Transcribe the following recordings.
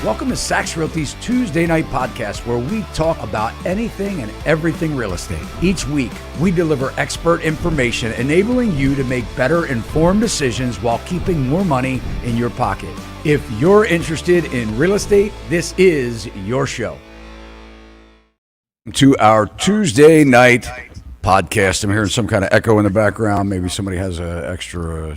Welcome to Sachs Realty's Tuesday Night Podcast, where we talk about anything and everything real estate. Each week, we deliver expert information enabling you to make better informed decisions while keeping more money in your pocket. If you're interested in real estate, this is your show. To our Tuesday Night Podcast. I'm hearing some kind of echo in the background. Maybe somebody has an extra...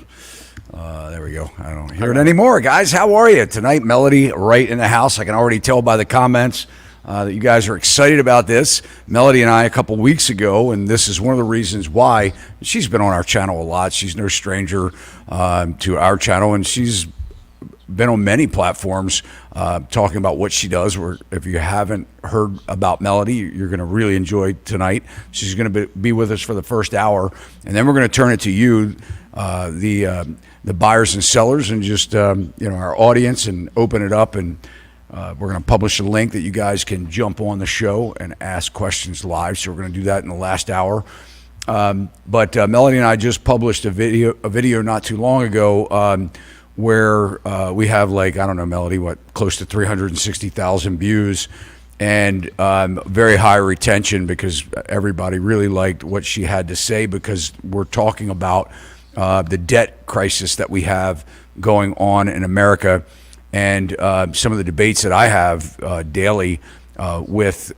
there we go. I don't hear it anymore. Guys, how are you? Tonight, Melody Wright in the house. I can already tell by the comments that you guys are excited about this. Melody and I, a couple weeks ago, and this is one of the reasons why she's been on our channel a lot. She's no stranger to our channel, and she's been on many platforms talking about what she does. If you haven't heard about Melody, you're going to really enjoy tonight. She's going to be with us for the first hour, and then we're going to turn it to you, the buyers and sellers, and just our audience, and open it up, and we're going to publish a link that you guys can jump on the show and ask questions live. So we're going to do that in the last hour. But Melody and I just published a video not too long ago where we have, like, I don't know, Melody, close to 360,000 views, and very high retention because everybody really liked what she had to say, because we're talking about the debt crisis that we have going on in America, and some of the debates that I have daily with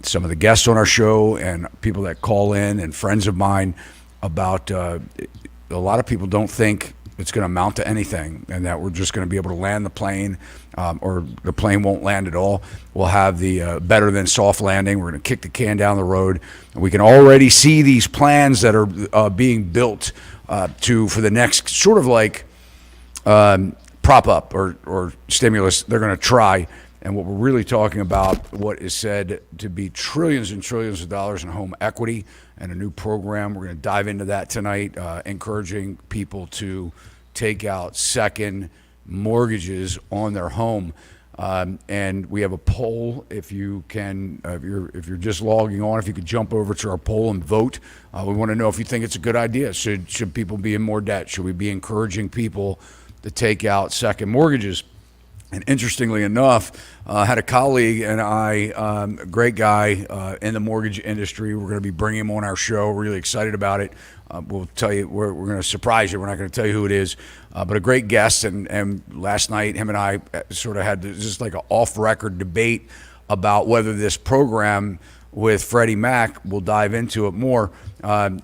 some of the guests on our show and people that call in and friends of mine about a lot of people don't think it's going to amount to anything, and that we're just going to be able to land the plane, or the plane won't land at all. We'll have the better than soft landing. We're going to kick the can down the road, and we can already see these plans that are being built for the next sort of like prop up or stimulus they're going to try. And what we're really talking about, what is said to be trillions and trillions of dollars in home equity, and a new program. We're going to dive into that tonight, encouraging people to take out second mortgages on their home. And we have a poll. If you can, if you're just logging on, if you could jump over to our poll and vote. We want to know if you think it's a good idea. Should people be in more debt? Should we be encouraging people to take out second mortgages? And interestingly enough, I had a colleague and I, a great guy in the mortgage industry. We're going to be bringing him on our show. Really excited about it. We'll tell you, we're going to surprise you. We're not going to tell you who it is, but a great guest. And last night, him and I sort of had just like an off-record debate about whether this program with Freddie Mac, we'll dive into it more,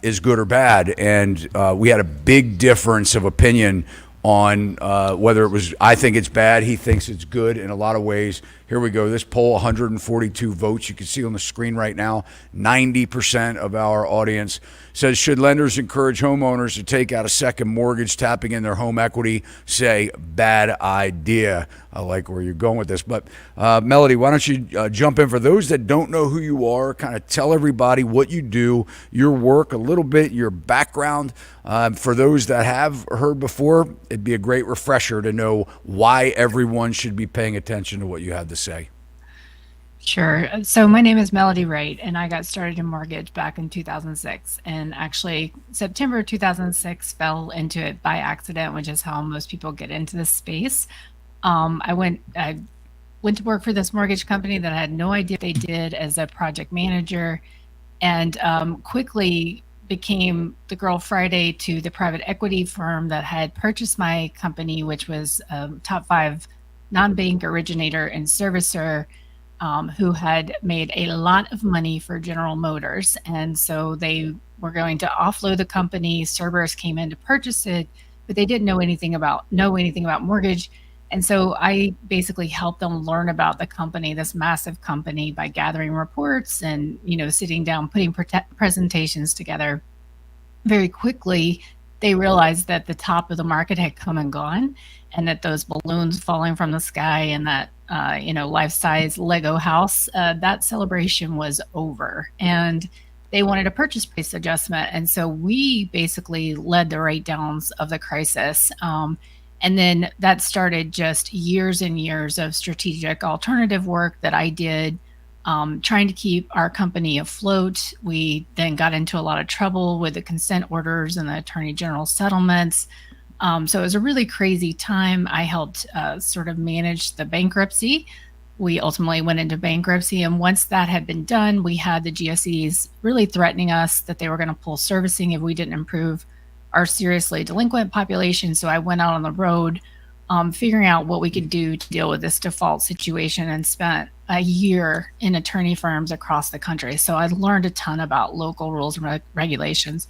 is good or bad. And we had a big difference of opinion on whether it was. I think it's bad. He thinks it's good in a lot of ways. Here we go. This poll, 142 votes. You can see on the screen right now, 90% of our audience says, should lenders encourage homeowners to take out a second mortgage, tapping in their home equity? Say, bad idea. I like where you're going with this. But Melody, why don't you jump in? For those that don't know who you are, kind of tell everybody what you do, your work, a little bit, your background. For those that have heard before, it'd be a great refresher to know why everyone should be paying attention to what you have to say. Sure. So my name is Melody Wright, and I got started in mortgage back in 2006. And actually, September 2006 fell into it by accident, which is how most people get into this space. I went to work for this mortgage company that I had no idea what they did as a project manager, and quickly became the girl Friday to the private equity firm that had purchased my company, which was a top 5 non-bank originator and servicer, who had made a lot of money for General Motors. And so they were going to offload the company. Cerberus came in to purchase it, but they didn't know anything about mortgage. And so I basically helped them learn about the company, this massive company, by gathering reports and, sitting down, putting presentations together. Very quickly, they realized that the top of the market had come and gone, and that those balloons falling from the sky and that life-size Lego house, that celebration was over, and they wanted a purchase price adjustment. And so we basically led the write-downs of the crisis. And then that started just years and years of strategic alternative work that I did, trying to keep our company afloat. We then got into a lot of trouble with the consent orders and the attorney general settlements. So it was a really crazy time. I helped sort of manage the bankruptcy. We ultimately went into bankruptcy. And once that had been done, we had the GSEs really threatening us that they were going to pull servicing if we didn't improve our seriously delinquent population. So I went out on the road figuring out what we could do to deal with this default situation and spent a year in attorney firms across the country. So I learned a ton about local rules and regulations.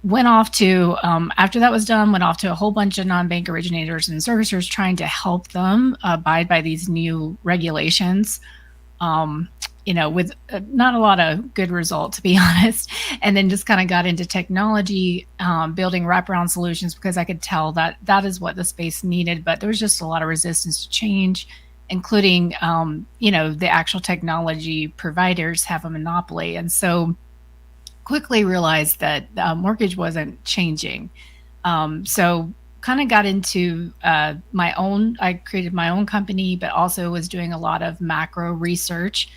Went off to, after that was done, went off to a whole bunch of non-bank originators and servicers trying to help them abide by these new regulations. With not a lot of good result, to be honest. And then just kind of got into technology, building wraparound solutions because I could tell that that is what the space needed. But there was just a lot of resistance to change, including, the actual technology providers have a monopoly. And so quickly realized that mortgage wasn't changing. So kind of got into I created my own company, but also was doing a lot of macro research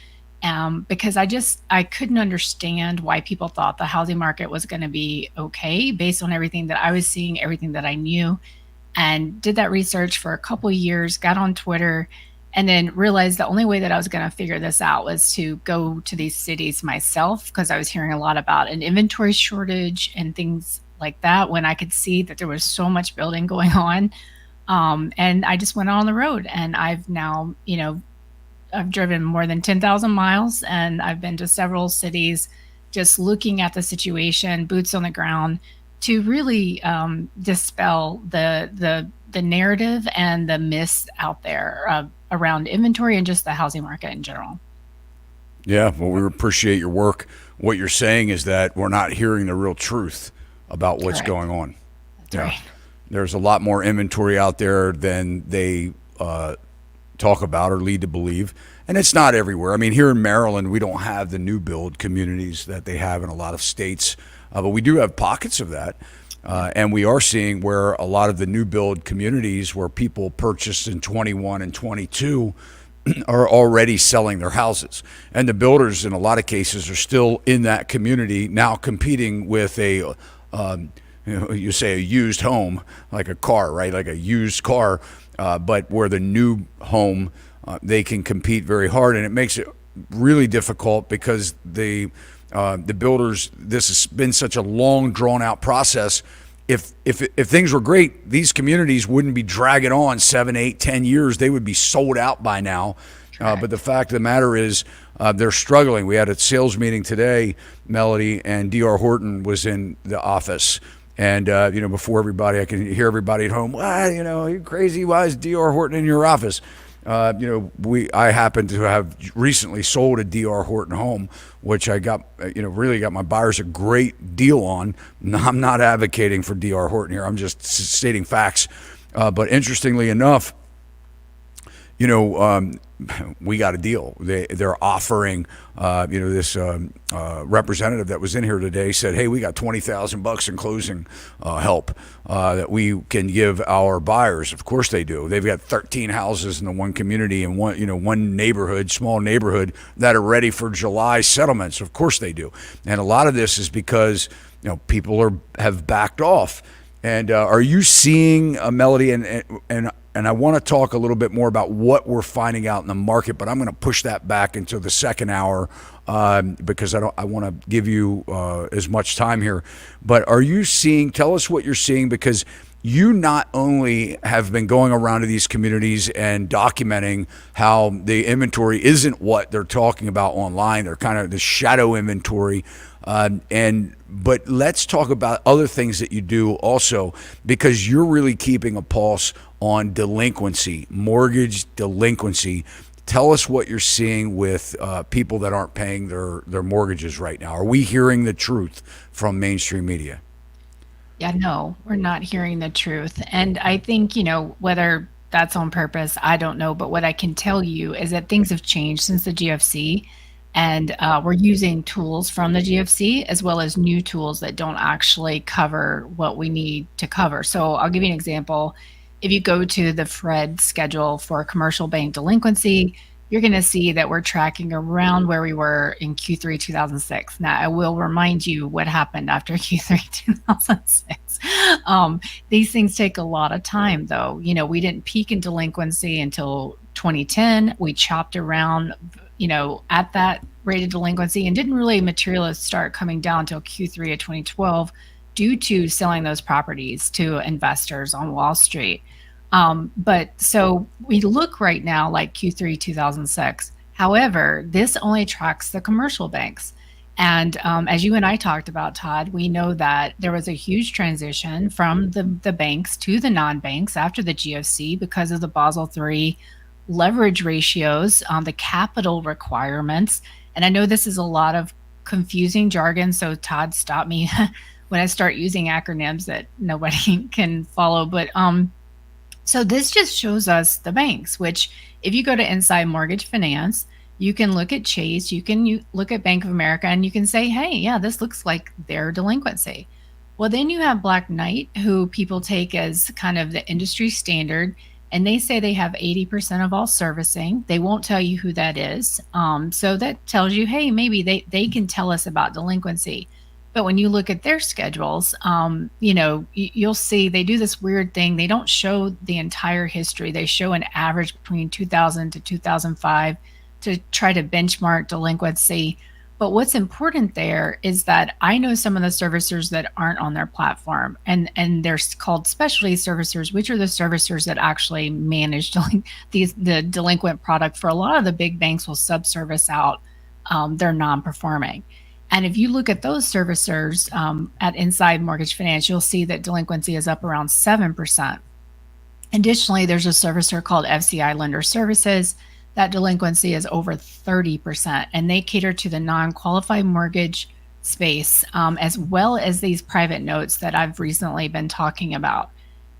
because I couldn't understand why people thought the housing market was going to be okay based on everything that I was seeing, everything that I knew, and did that research for a couple of years, got on Twitter, and then realized the only way that I was going to figure this out was to go to these cities myself because I was hearing a lot about an inventory shortage and things like that when I could see that there was so much building going on. And I just went on the road, and I've now, I've driven more than 10,000 miles, and I've been to several cities just looking at the situation, boots on the ground, to really dispel the narrative and the myths out there around inventory and just the housing market in general. Yeah, well, we appreciate your work. What you're saying is that we're not hearing the real truth about what's Correct. going on. That's right. There's a lot more inventory out there than they talk about or lead to believe. And it's not everywhere. I mean, here in Maryland, we don't have the new build communities that they have in a lot of states, but we do have pockets of that. And we are seeing where a lot of the new build communities where people purchased in 21 and 22 are already selling their houses. And the builders, in a lot of cases, are still in that community now competing with you say a used home, like a car, right? Like a used car, but where the new home, they can compete very hard. And it makes it really difficult because the builders, this has been such a long, drawn out process. If things were great, these communities wouldn't be dragging on 7, 8, 10 years. They would be sold out by now. But the fact of the matter is, they're struggling. We had a sales meeting today, Melody, and D.R. Horton was in the office. And, before everybody, I can hear everybody at home, are you crazy? Why is D.R. Horton in your office? I happen to have recently sold a D.R. Horton home, which I got, really got my buyers a great deal on. I'm not advocating for D.R. Horton here. I'm just stating facts. But interestingly enough, we got a deal. They're offering, this representative that was in here today said, "Hey, we got $20,000 in closing help that we can give our buyers." Of course they do. They've got 13 houses in the one community and one neighborhood, small neighborhood that are ready for July settlements. Of course they do. And a lot of this is because people have backed off. And are you seeing a Melody and I want to talk a little bit more about what we're finding out in the market, but I'm going to push that back into the second hour because I want to give you as much time here. But tell us what you're seeing, because you not only have been going around to these communities and documenting how the inventory isn't what they're talking about online. They're kind of the shadow inventory. But let's talk about other things that you do also, because you're really keeping a pulse on delinquency, mortgage delinquency. Tell us what you're seeing with people that aren't paying their mortgages right now. Are we hearing the truth from mainstream media? Yeah, no, we're not hearing the truth. And I think, whether that's on purpose, I don't know. But what I can tell you is that things have changed since the GFC. And we're using tools from the GFC as well as new tools that don't actually cover what we need to cover. So I'll give you an example. If you go to the FRED schedule for commercial bank delinquency, you're going to see that we're tracking around where we were in Q3 2006. Now, I will remind you what happened after Q3 2006. These things take a lot of time, though. We didn't peak in delinquency until 2010. We chopped around, at that rate of delinquency and didn't really materially start coming down until Q3 of 2012 due to selling those properties to investors on Wall Street. But so we look right now like Q3 2006. However, this only tracks the commercial banks. And as you and I talked about, Todd, we know that there was a huge transition from the banks to the non-banks after the GFC because of the Basel III leverage ratios, the capital requirements. And I know this is a lot of confusing jargon, so Todd, stop me when I start using acronyms that nobody can follow. But so this just shows us the banks, which if you go to Inside Mortgage Finance, you can look at Chase, you look at Bank of America, and you can say, hey, yeah, this looks like their delinquency. Well, then you have Black Knight, who people take as kind of the industry standard, and they say they have 80% of all servicing. They won't tell you who that is. So that tells you, hey, maybe they can tell us about delinquency. But when you look at their schedules, you'll see they do this weird thing. They don't show the entire history. They show an average between 2000 to 2005 to try to benchmark delinquency. But what's important there is that I know some of the servicers that aren't on their platform, and they're called specialty servicers, which are the servicers that actually manage the delinquent product. For a lot of the big banks will subservice out their non-performing. And if you look at those servicers at Inside Mortgage Finance, you'll see that delinquency is up around 7%. Additionally, there's a servicer called FCI Lender Services. That delinquency is over 30%, and they cater to the non-qualified mortgage space, as well as these private notes that I've recently been talking about.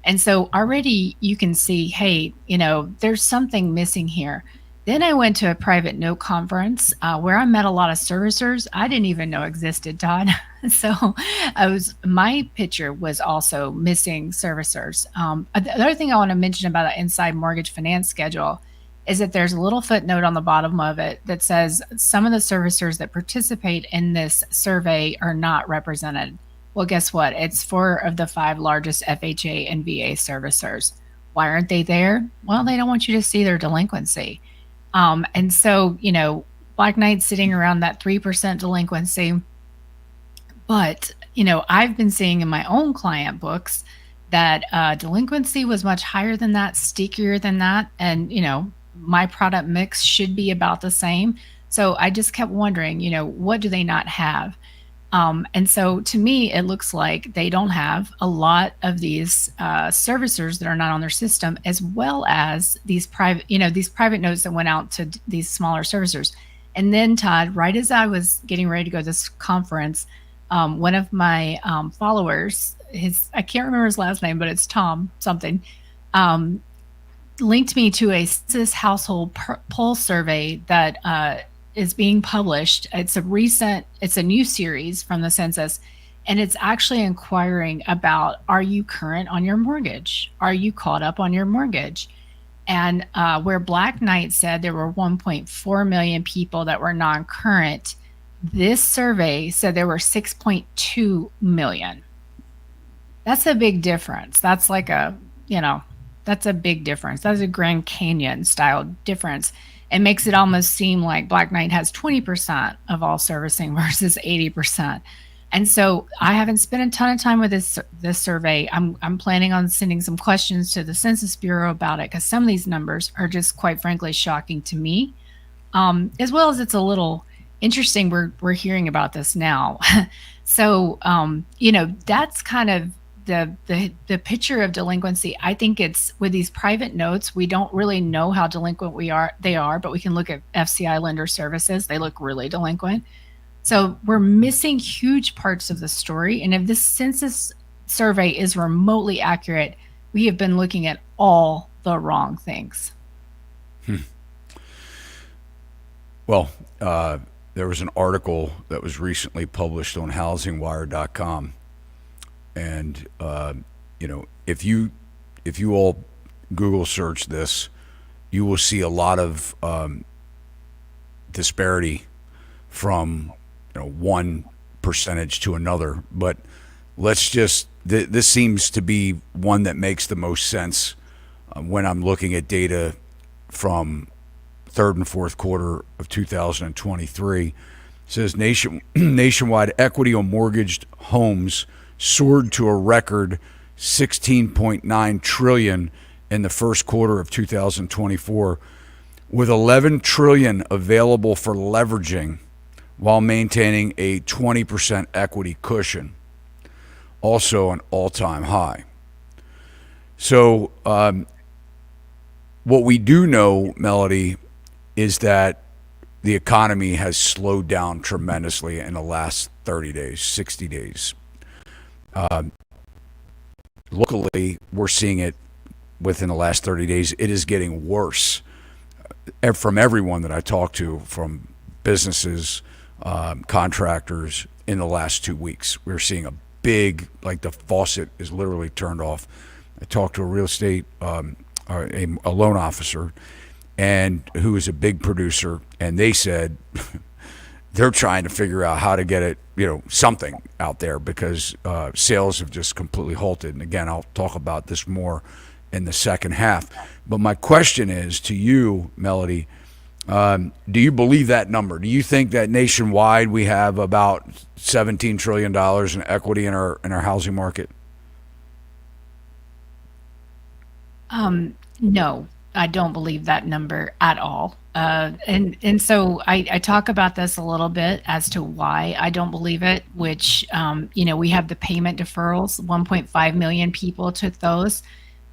And so already you can see, hey, there's something missing here. Then I went to a private note conference where I met a lot of servicers I didn't even know existed, Todd. So my picture was also missing servicers. The other thing I want to mention about an Inside Mortgage Finance schedule is that there's a little footnote on the bottom of it that says some of the servicers that participate in this survey are not represented. Well, guess what? It's 4 of the 5 largest FHA and VA servicers. Why aren't they there? Well, they don't want you to see their delinquency. And so, Black Knight's sitting around that 3% delinquency. But, I've been seeing in my own client books that delinquency was much higher than that, stickier than that. And, my product mix should be about the same. So I just kept wondering, what do they not have? And so to me, it looks like they don't have a lot of these servicers that are not on their system, as well as these private notes that went out to these smaller servicers. And then, Todd, right as I was getting ready to go to this conference, one of my followers, I can't remember his last name, but it's Tom something, linked me to a census household poll survey that is being published. It's a new series from the census, and it's actually inquiring about, are you current on your mortgage? Are you caught up on your mortgage? And where Black Knight said there were 1.4 million people that were non-current, this survey said there were 6.2 million. That's a big difference. That's like that's a big difference. That's a Grand Canyon style difference. It makes it almost seem like Black Knight has 20% of all servicing versus 80%. And so I haven't spent a ton of time with this survey. I'm planning on sending some questions to the Census Bureau about it, because some of these numbers are just, quite frankly, shocking to me, as well as it's a little interesting. We're hearing about this now. So that's kind of the picture of delinquency. I think it's with these private notes, we don't really know how delinquent they are, but we can look at FCI Lender Services. They look really delinquent. So we're missing huge parts of the story. And if this census survey is remotely accurate, we have been looking at all the wrong things. Well, there was an article that was recently published on housingwire.com. And, if you all Google search this, you will see a lot of disparity from one percentage to another, but let's just this seems to be one that makes the most sense when I'm looking at data from third and fourth quarter of 2023. It says nationwide equity on mortgaged homes soared to a record 16.9 trillion in the first quarter of 2024, with 11 trillion available for leveraging while maintaining a 20% equity cushion, also an all-time high. So what we do know, Melody, is that the economy has slowed down tremendously in the last 30 days, 60 days. Locally, we're seeing it within the last 30 days. It is getting worse from everyone that I talk to, from businesses, contractors, in the last 2 weeks. We're seeing a big, like the faucet is literally turned off. I talked to a real estate, a loan officer, and who is a big producer, and they said they're trying to figure out how to get it, something out there, because sales have just completely halted. And again, I'll talk about this more in the second half. But my question is to you, Melody, do you believe that number? Do you think that nationwide we have about $17 trillion in equity in our housing market? No, I don't believe that number at all. And so I talk about this a little bit as to why I don't believe it, which, we have the payment deferrals. 1.5 million people took those.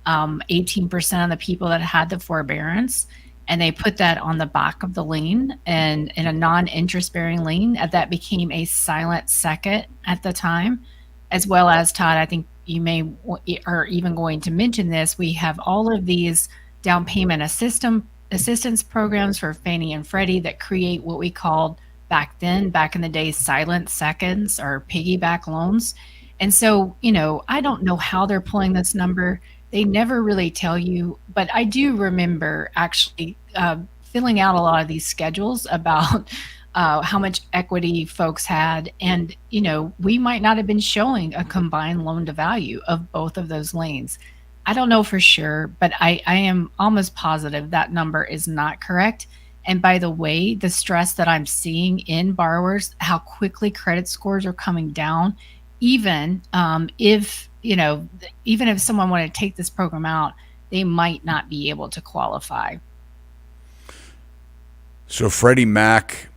18% of the people that had the forbearance, and they put that on the back of the lien, and in a non-interest bearing lien that became a silent second at the time. As well as, Todd, I think you are even going to mention this, we have all of these down payment assistance programs for Fannie and Freddie that create what we called back in the day silent seconds or piggyback loans. And so, I don't know how they're pulling this number. They never really tell you, but I do remember actually filling out a lot of these schedules about how much equity folks had. And, we might not have been showing a combined loan to value of both of those liens. I don't know for sure, but I am almost positive that number is not correct. And by the way, the stress that I'm seeing in borrowers, how quickly credit scores are coming down, even if someone wanted to take this program out, they might not be able to qualify. So Freddie Mac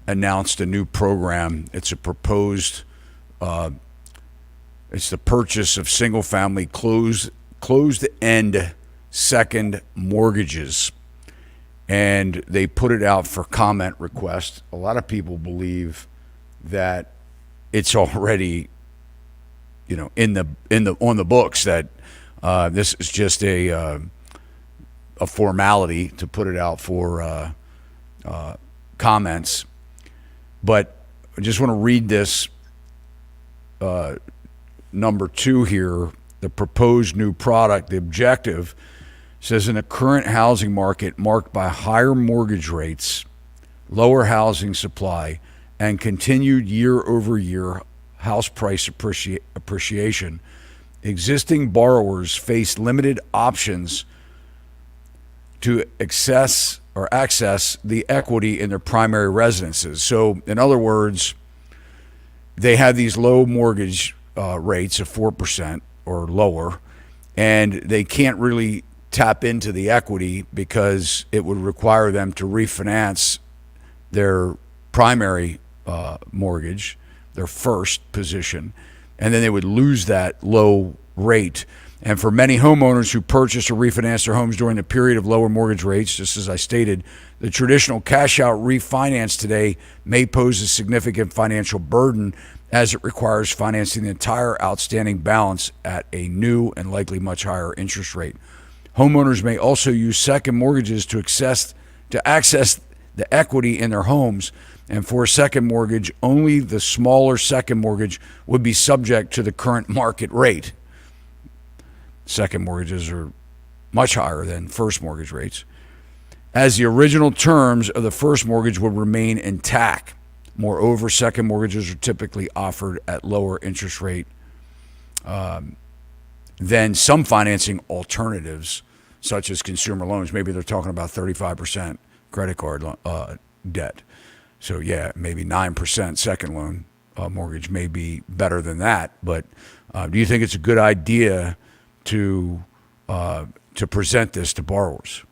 announced a new program. It's a proposed, it's the purchase of single-family closed-end second mortgages. And they put it out for comment request. A lot of people believe that it's already on the books, that this is just a formality to put it out for comments. But I just want to read this number 2 here. The proposed new product, the objective, says in a current housing market marked by higher mortgage rates, lower housing supply, and continued year-over-year house price appreciation, existing borrowers face limited options to access the equity in their primary residences. So, in other words, they have these low mortgage rates of 4% or lower, and they can't really tap into the equity because it would require them to refinance their primary mortgage, their first position, and then they would lose that low rate. And for many homeowners who purchase or refinance their homes during the period of lower mortgage rates, just as I stated, the traditional cash-out refinance today may pose a significant financial burden, as it requires financing the entire outstanding balance at a new and likely much higher interest rate. Homeowners may also use second mortgages to access the equity in their homes, and for a second mortgage, only the smaller second mortgage would be subject to the current market rate. Second mortgages are much higher than first mortgage rates. as the original terms of the first mortgage would remain intact. Moreover, second mortgages are typically offered at lower interest rate than some financing alternatives, such as consumer loans. Maybe they're talking about 35% credit card debt. So yeah, maybe 9% second loan mortgage may be better than that. But do you think it's a good idea to present this to borrowers?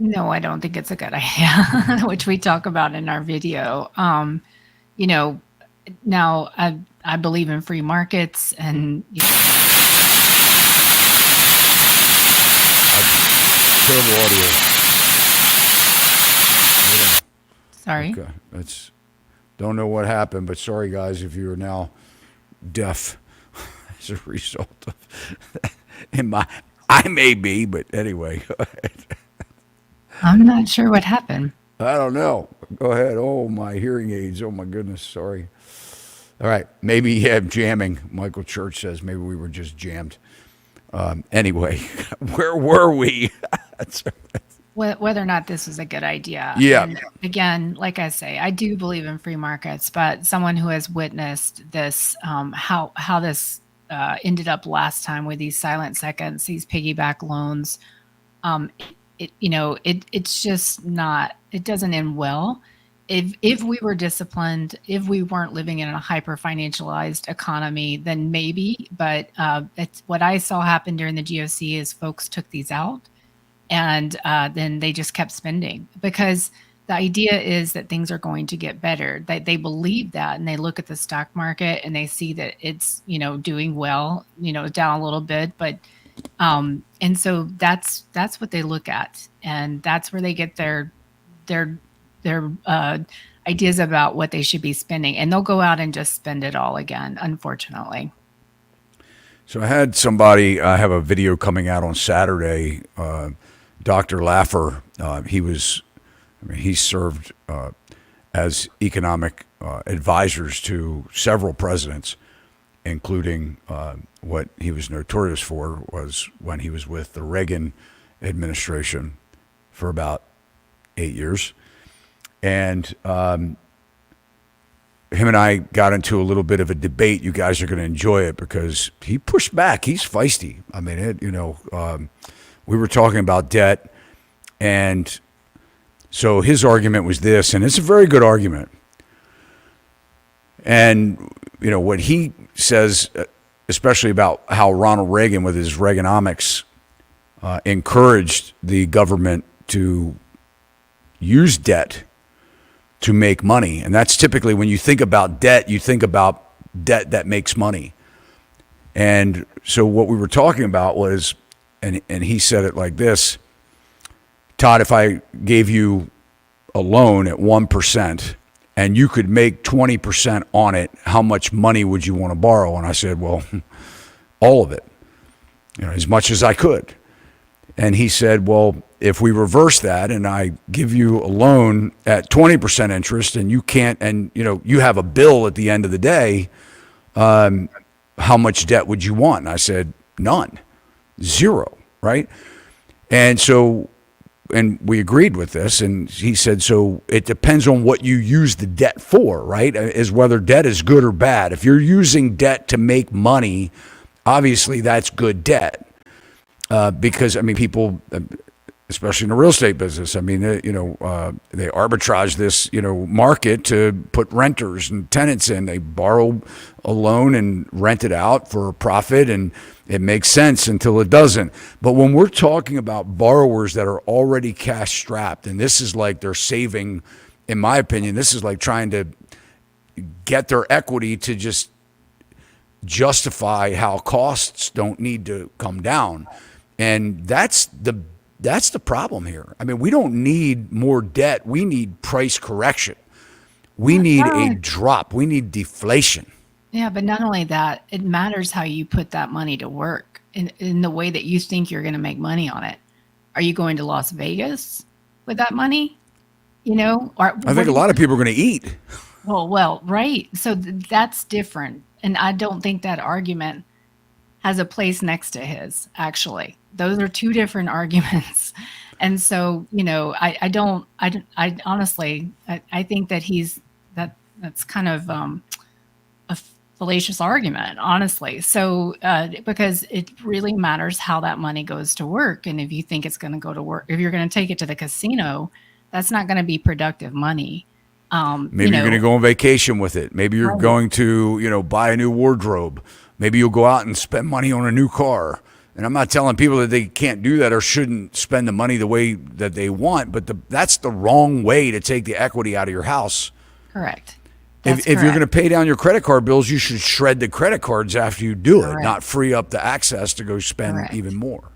No, I don't think it's a good idea, which we talk about in our video. You know, now I believe in free markets, and Terrible audio. sorry. Okay, don't know what happened, but sorry guys if you're now deaf as a result of I may be, but anyway. Go ahead. I'm not sure what happened. I don't know. Go ahead. Oh, my hearing aids. Oh, my goodness. Sorry. All right. Maybe, yeah, jamming. Michael Church says maybe we were just jammed. Anyway, where were we? Whether or not this is a good idea. Yeah. And again, like I say, I do believe in free markets, but someone who has witnessed this, how this ended up last time with these silent seconds, these piggyback loans, it's just not, it doesn't end well. If we were disciplined, if we weren't living in a hyper financialized economy, then maybe. But it's what I saw happen during the GOC is folks took these out, and then they just kept spending, because the idea is that things are going to get better. They believe that, and they look at the stock market and they see that it's doing well, down a little bit, but and so that's what they look at, and that's where they get their ideas about what they should be spending, and they'll go out and just spend it all again, unfortunately. So I had somebody, I have a video coming out on Saturday, Dr. Laffer. He served as economic advisors to several presidents, including what he was notorious for was when he was with the Reagan administration for about 8 years. And him and I got into a little bit of a debate. You guys are going to enjoy it because he pushed back. He's feisty. I mean, we were talking about debt, and so his argument was this, and it's a very good argument. And what he says, especially about how Ronald Reagan with his Reaganomics encouraged the government to use debt to make money. And that's typically, when you think about debt, you think about debt that makes money. And so what we were talking about was, and he said it like this: Todd, if I gave you a loan at 1% and you could make 20% on it, how much money would you want to borrow? And I said, well, all of it, as much as I could. And he said, well, if we reverse that and I give you a loan at 20% interest and you can't, and you have a bill at the end of the day, how much debt would you want? And I said, none, zero, right? And so, and we agreed with this, and he said, so it depends on what you use the debt for, right? Is whether debt is good or bad. If you're using debt to make money, obviously that's good debt. Because, people, especially in the real estate business, they arbitrage this, market to put renters and tenants in. They borrow a loan and rent it out for a profit, and it makes sense until it doesn't. But when we're talking about borrowers that are already cash strapped, and this is like they're saving, in my opinion, this is like trying to get their equity to just justify how costs don't need to come down. And that's the problem here. We don't need more debt. We need price correction. We need a drop. We need deflation. Yeah, but not only that, it matters how you put that money to work in the way that you think you're going to make money on it. Are you going to Las Vegas with that money? Or I think a lot of people are going to eat. Well, right. So that's different. And I don't think that argument has a place next to his, actually. Those are two different arguments. And so, I honestly, I think that that's kind of a fallacious argument, honestly. So, because it really matters how that money goes to work. And if you think it's going to go to work, if you're going to take it to the casino, that's not going to be productive money. Maybe you're going to go on vacation with it. Maybe you're going to, buy a new wardrobe. Maybe you'll go out and spend money on a new car. And I'm not telling people that they can't do that or shouldn't spend the money the way that they want, but that's the wrong way to take the equity out of your house. Correct. If you're going to pay down your credit card bills, you should shred the credit cards after you do it, not free up the access to go spend even more.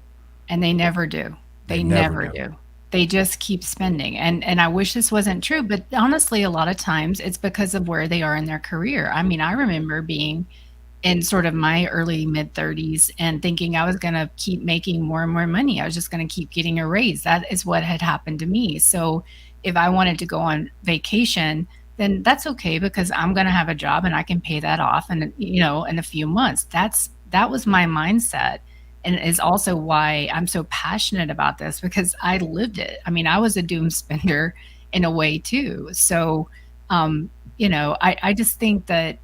And they never do. They never do. They just keep spending. And I wish this wasn't true, but honestly, a lot of times it's because of where they are in their career. I mean, I remember being in sort of my early mid 30s and thinking I was going to keep making more and more money. I was just going to keep getting a raise. That is what had happened to me. So if I wanted to go on vacation, then that's okay because I'm going to have a job and I can pay that off in a few months. That was my mindset. And is also why I'm so passionate about this because I lived it. I mean, I was a doom spender in a way too. So, I just think that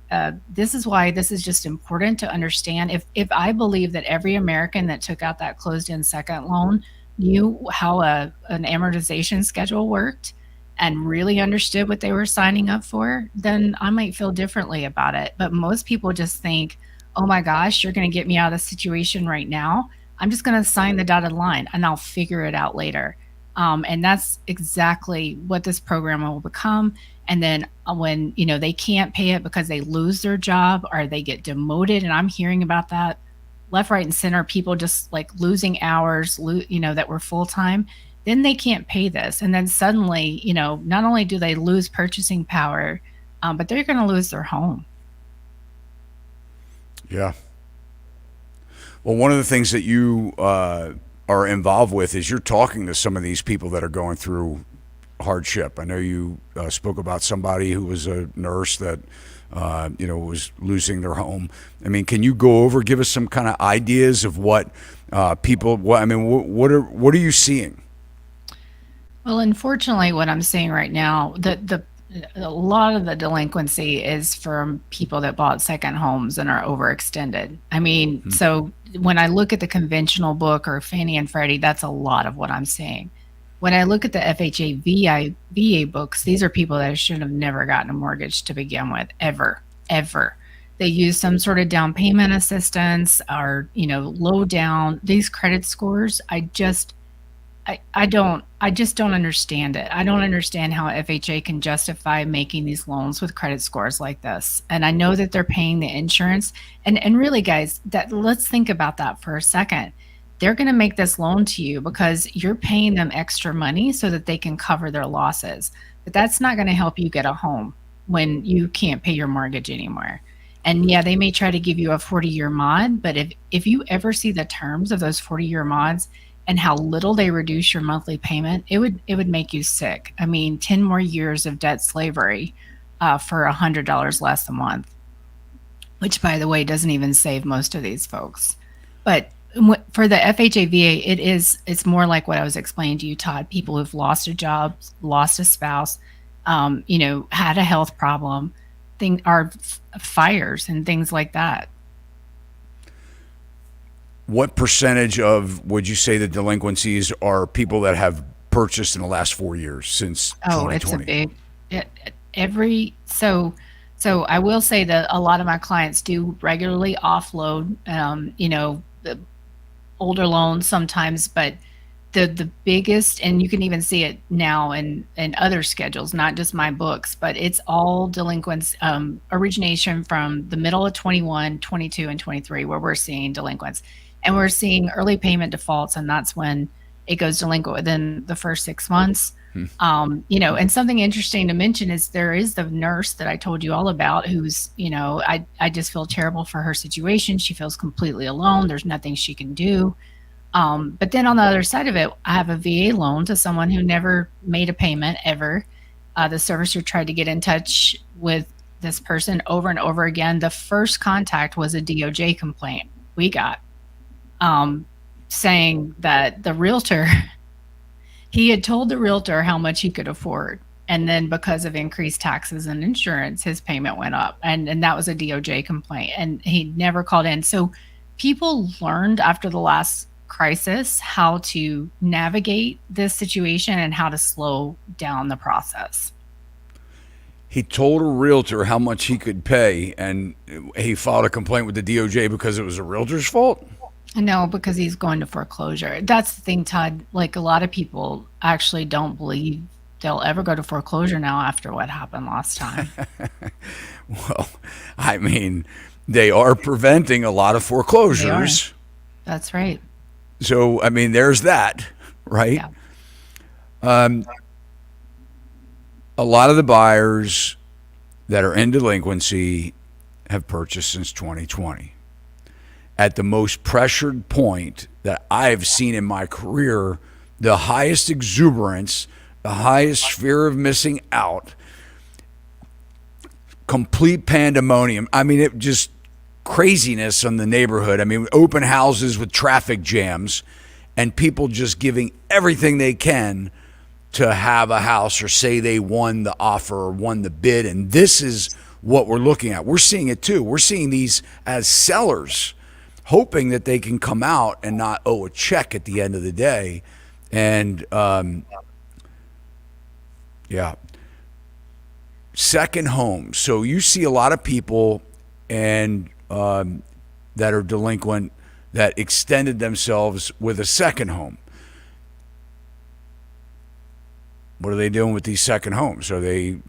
this is why this is just important to understand. If I believe that every American that took out that closed-end second loan knew how an amortization schedule worked and really understood what they were signing up for, then I might feel differently about it. But most people just think, oh my gosh, you're going to get me out of the situation right now. I'm just going to sign the dotted line and I'll figure it out later. And that's exactly what this program will become. And then when, they can't pay it because they lose their job or they get demoted, and I'm hearing about that left, right, and center, people just like losing hours, that were full-time, then they can't pay this. And then suddenly, not only do they lose purchasing power, but they're going to lose their home. Yeah. Well, one of the things that you are involved with is you're talking to some of these people that are going through hardship. I know you spoke about somebody who was a nurse that was losing their home. I mean, can you go over, give us some kind of ideas of what people? What are you seeing? Well, unfortunately, what I'm seeing right now, a lot of the delinquency is from people that bought second homes and are overextended. I mean, so when I look at the conventional book or Fannie and Freddie, that's a lot of what I'm seeing. When I look at the FHA VA books, these are people that should have never gotten a mortgage to begin with, ever. They use some sort of down payment assistance or, low down. These credit scores, I just don't understand it. I don't understand how FHA can justify making these loans with credit scores like this. And I know that they're paying the insurance. And really, guys, let's think about that for a second. They're going to make this loan to you because you're paying them extra money so that they can cover their losses. But that's not going to help you get a home when you can't pay your mortgage anymore. And yeah, they may try to give you a 40-year mod, but if you ever see the terms of those 40-year mods and how little they reduce your monthly payment, it would make you sick. I mean, 10 more years of debt slavery for $100 less a month, which, by the way, doesn't even save most of these folks. But for the FHA VA, it's more like what I was explaining to you, Todd. People who've lost a job, lost a spouse, had a health problem, fires and things like that. What percentage of, would you say, the delinquencies are people that have purchased in the last 4 years since 2020? It's a big, so I will say that a lot of my clients do regularly offload, the older loans sometimes, but the biggest, and you can even see it now in other schedules, not just my books, but it's all delinquents, origination from the middle of 21, 22, and 23, where we're seeing delinquents. And we're seeing early payment defaults, and that's when it goes delinquent within the first 6 months. And something interesting to mention is there is the nurse that I told you all about who's, I just feel terrible for her situation. She feels completely alone. There's nothing she can do. But then on the other side of it, I have a VA loan to someone who never made a payment ever. The servicer tried to get in touch with this person over and over again. The first contact was a DOJ complaint we got, saying that the realtor He had told the realtor how much he could afford. And then because of increased taxes and insurance, his payment went up. And that was a DOJ complaint. And he never called in. So people learned after the last crisis how to navigate this situation and how to slow down the process. He told a realtor how much he could pay, and he filed a complaint with the DOJ because it was a realtor's fault. No, because he's going to foreclosure. That's the thing, Todd. Like a lot of people actually don't believe they'll ever go to foreclosure now after what happened last time. Well, I mean, they are preventing a lot of foreclosures. That's right. So, I mean, there's that, right? Yeah. A lot of the buyers that are in delinquency have purchased since 2020. At the most pressured point that I've seen in my career, the highest exuberance, the highest fear of missing out, complete pandemonium. I mean, it just craziness on the neighborhood. I mean, open houses with traffic jams and people just giving everything they can to have a house or say they won the offer or won the bid. And this is what we're looking at. We're seeing it too. We're seeing these as sellers hoping that they can come out and not owe a check at the end of the day. And yeah, second home. So you see a lot of people and that are delinquent that extended themselves with a second home. What are they doing with these second homes? Are they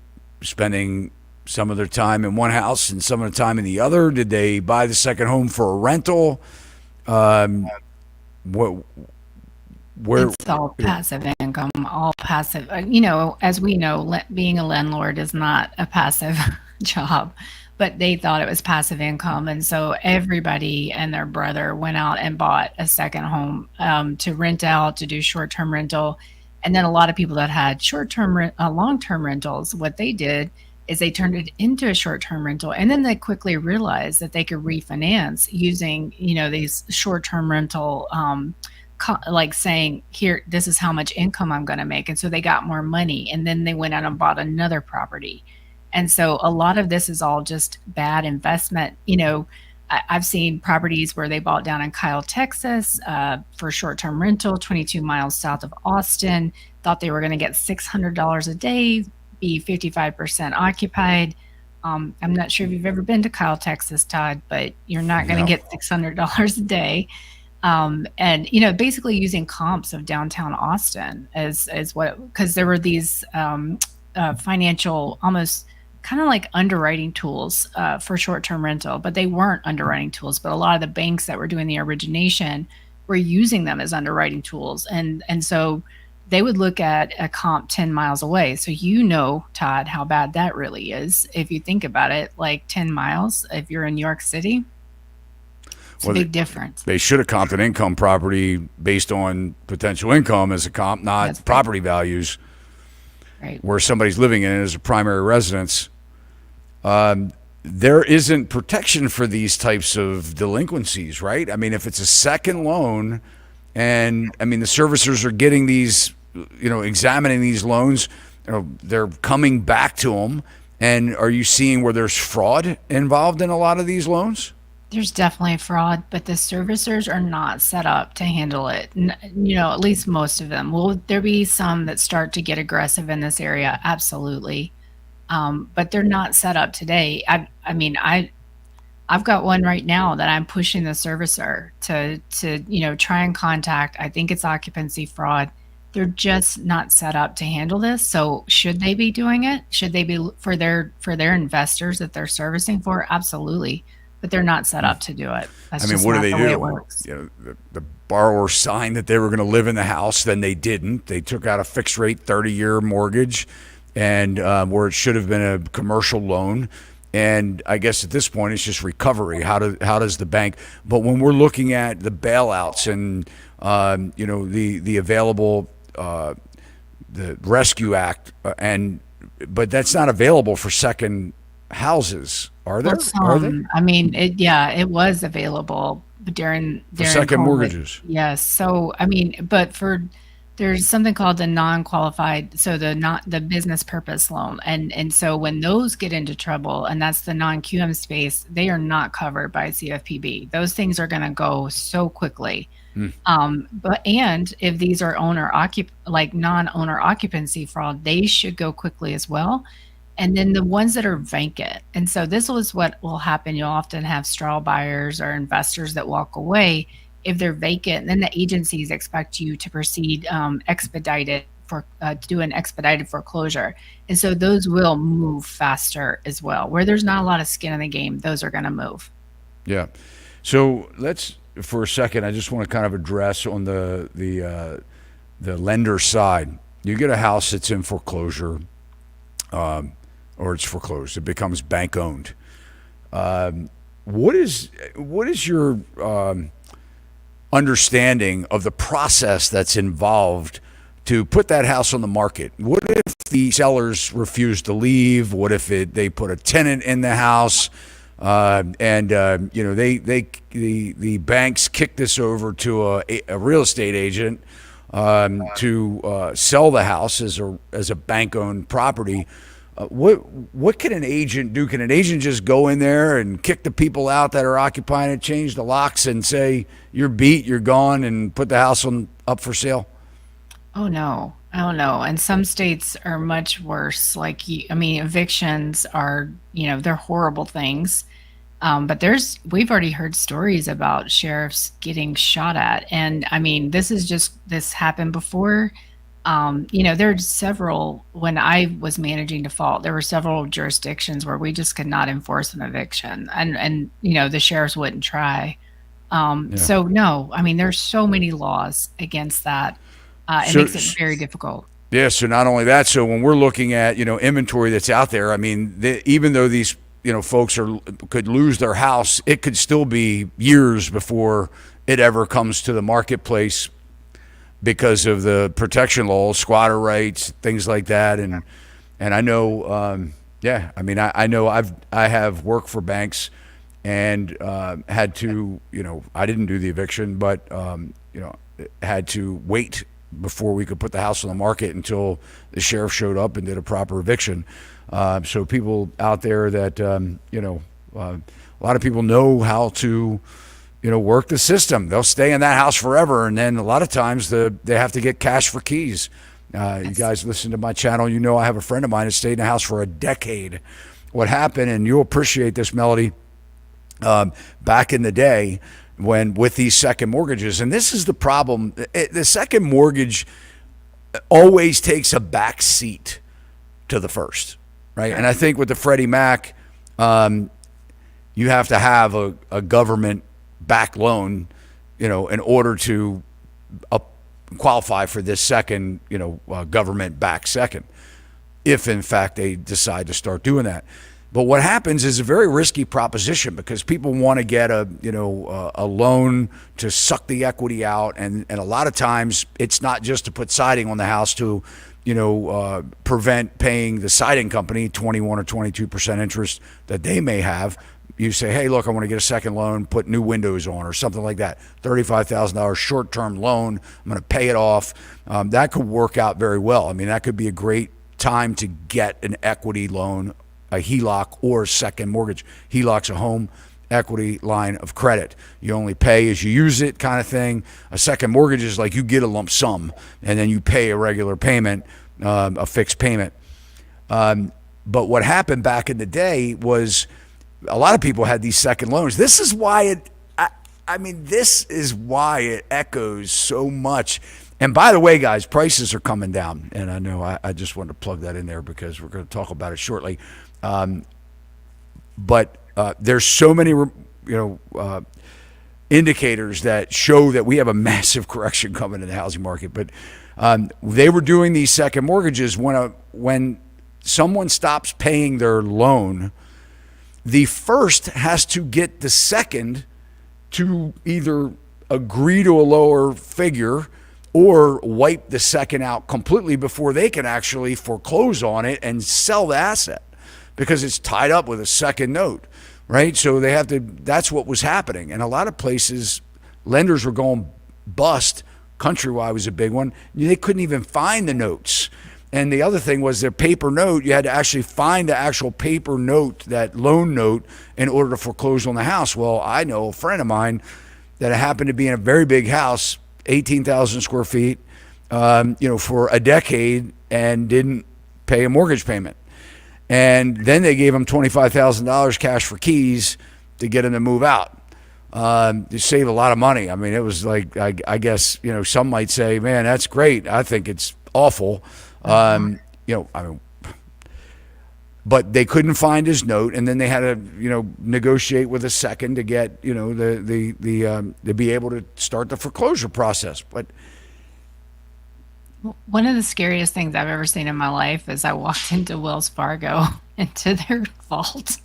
spending some of their time in one house and some of the time in the other? Did they buy the second home for a rental? It's all passive income, all passive. As we know, being a landlord is not a passive job, but they thought it was passive income. And so everybody and their brother went out and bought a second home to rent out, to do short-term rental. And then a lot of people that had short-term, long-term rentals, what they did is they turned it into a short-term rental. And then they quickly realized that they could refinance using, these short-term rental, like saying, here, this is how much income I'm going to make. And so they got more money. And then they went out and bought another property. And so a lot of this is all just bad investment. I've seen properties where they bought down in Kyle, Texas, for short-term rental, 22 miles south of Austin, thought they were going to get $600 a day, be 55% occupied. I'm not sure if you've ever been to Kyle, Texas, Todd, but you're not going to get $600 a day. And, basically using comps of downtown Austin as what, because there were these financial, almost kind of like underwriting tools for short-term rental, but they weren't underwriting tools. But a lot of the banks that were doing the origination were using them as underwriting tools. And so they would look at a comp 10 miles away. So Todd, how bad that really is. If you think about it, like 10 miles, if you're in New York City, it's a big difference. They should have comped an income property based on potential income as a comp, not That's property values. Right. Where somebody's living in it as a primary residence. There isn't protection for these types of delinquencies, right? I mean, if it's a second loan and the servicers are getting these, examining these loans, they're coming back to them. And are you seeing where there's fraud involved in a lot of these loans? There's definitely fraud, but the servicers are not set up to handle it. At least most of them. Will there be some that start to get aggressive in this area? Absolutely. But they're not set up today. I've got one right now that I'm pushing the servicer to try and contact. I think it's occupancy fraud. They're just not set up to handle this. So should they be doing it? Should they be for their investors that they're servicing for? Absolutely. But they're not set up to do it. That's what do they do? It works. The borrower signed that they were going to live in the house, then they didn't. They took out a fixed rate 30-year mortgage, and where it should have been a commercial loan. And I guess at this point it's just recovery. How does the bank? But when we're looking at the bailouts and the available the Rescue Act but that's not available for second houses. Are there? Are they? It was available during for second COVID. mortgages. Yes. So, but for There's something called the non-qualified, so the business purpose loan, and so when those get into trouble, and that's the non-QM space, they are not covered by CFPB. Those things are going to go so quickly. But and if these are like non-owner occupancy fraud, they should go quickly as well. And then the ones that are vacant, and so this was what will happen. You'll often have straw buyers or investors that walk away if they're vacant. Then the agencies expect you to proceed expedited for to do an expedited foreclosure, and so those will move faster as well. Where there's not a lot of skin in the game, those are going to move. Yeah. So let's, for a second, I just want to kind of address on the lender side. You get a house that's in foreclosure, or it's foreclosed. It becomes bank owned. What is your understanding of the process that's involved to put that house on the market? What if the sellers refuse to leave? What if they put a tenant in the house, and the banks kick this over to a real estate agent to sell the house as a bank owned property? What can an agent do? Can an agent just go in there and kick the people out that are occupying it, change the locks, and say you're beat, you're gone, and put the house up for sale? Oh no. Oh no. And some states are much worse. Like, I mean, evictions are, they're horrible things. But we've already heard stories about sheriffs getting shot at. And I mean, this happened before. There's several, when I was managing default, there were several jurisdictions where we just could not enforce an eviction, and the sheriffs wouldn't try. Yeah. So no, I mean, there's so many laws against that. It So, makes it very difficult. yeah, so not only that, so when we're looking at, inventory that's out there, I mean, even though these, folks could lose their house, it could still be years before it ever comes to the marketplace because of the protection laws, squatter rights, things like that. And I know, I mean, I know I have worked for banks and had to, I didn't do the eviction, but had to wait before we could put the house on the market until the sheriff showed up and did a proper eviction. So people out there that a lot of people know how to work the system. They'll stay in that house forever, and then a lot of times they have to get cash for keys. You guys listen to my channel, I have a friend of mine that stayed in the house for a decade. What happened, and you'll appreciate this, Melody, back in the day when with these second mortgages, and this is the problem, the second mortgage always takes a back seat to the first, right? And I think with the Freddie Mac, you have to have a government back loan, in order to qualify for this second, government back second, if in fact they decide to start doing that. But what happens is a very risky proposition because people want to get a loan to suck the equity out, and a lot of times it's not just to put siding on the house to prevent paying the siding company 21 or 22% interest that they may have. You say, hey, look, I want to get a second loan, put new windows on or something like that. $35,000 short-term loan. I'm going to pay it off. That could work out very well. I mean, that could be a great time to get an equity loan, a HELOC or a second mortgage. HELOC's a home equity line of credit. You only pay as you use it kind of thing. A second mortgage is like you get a lump sum and then you pay a regular payment, a fixed payment. But what happened back in the day was a lot of people had these second loans. This is why this is why it echoes so much. And by the way, guys, prices are coming down. And I know I just wanted to plug that in there because we're going to talk about it shortly. But there's so many, indicators that show that we have a massive correction coming in the housing market. But they were doing these second mortgages when someone stops paying their loan, the first has to get the second to either agree to a lower figure or wipe the second out completely before they can actually foreclose on it and sell the asset because it's tied up with a second note, right? So they have to, that's what was happening. And a lot of places, lenders were going bust Countrywide was a big one. They couldn't even find the notes. And the other thing was their paper note. You had to actually find the actual paper note, that loan note, in order to foreclose on the house. Well, I know a friend of mine that happened to be in a very big house, 18,000 square feet, for a decade, and didn't pay a mortgage payment. And then they gave him $25,000 cash for keys to get him to move out. To save a lot of money. I mean, it was like, I guess, some might say, man, that's great. I think it's awful. But they couldn't find his note, and then they had to, negotiate with a second to get, to be able to start the foreclosure process. But one of the scariest things I've ever seen in my life is I walked into Wells Fargo, into their vault.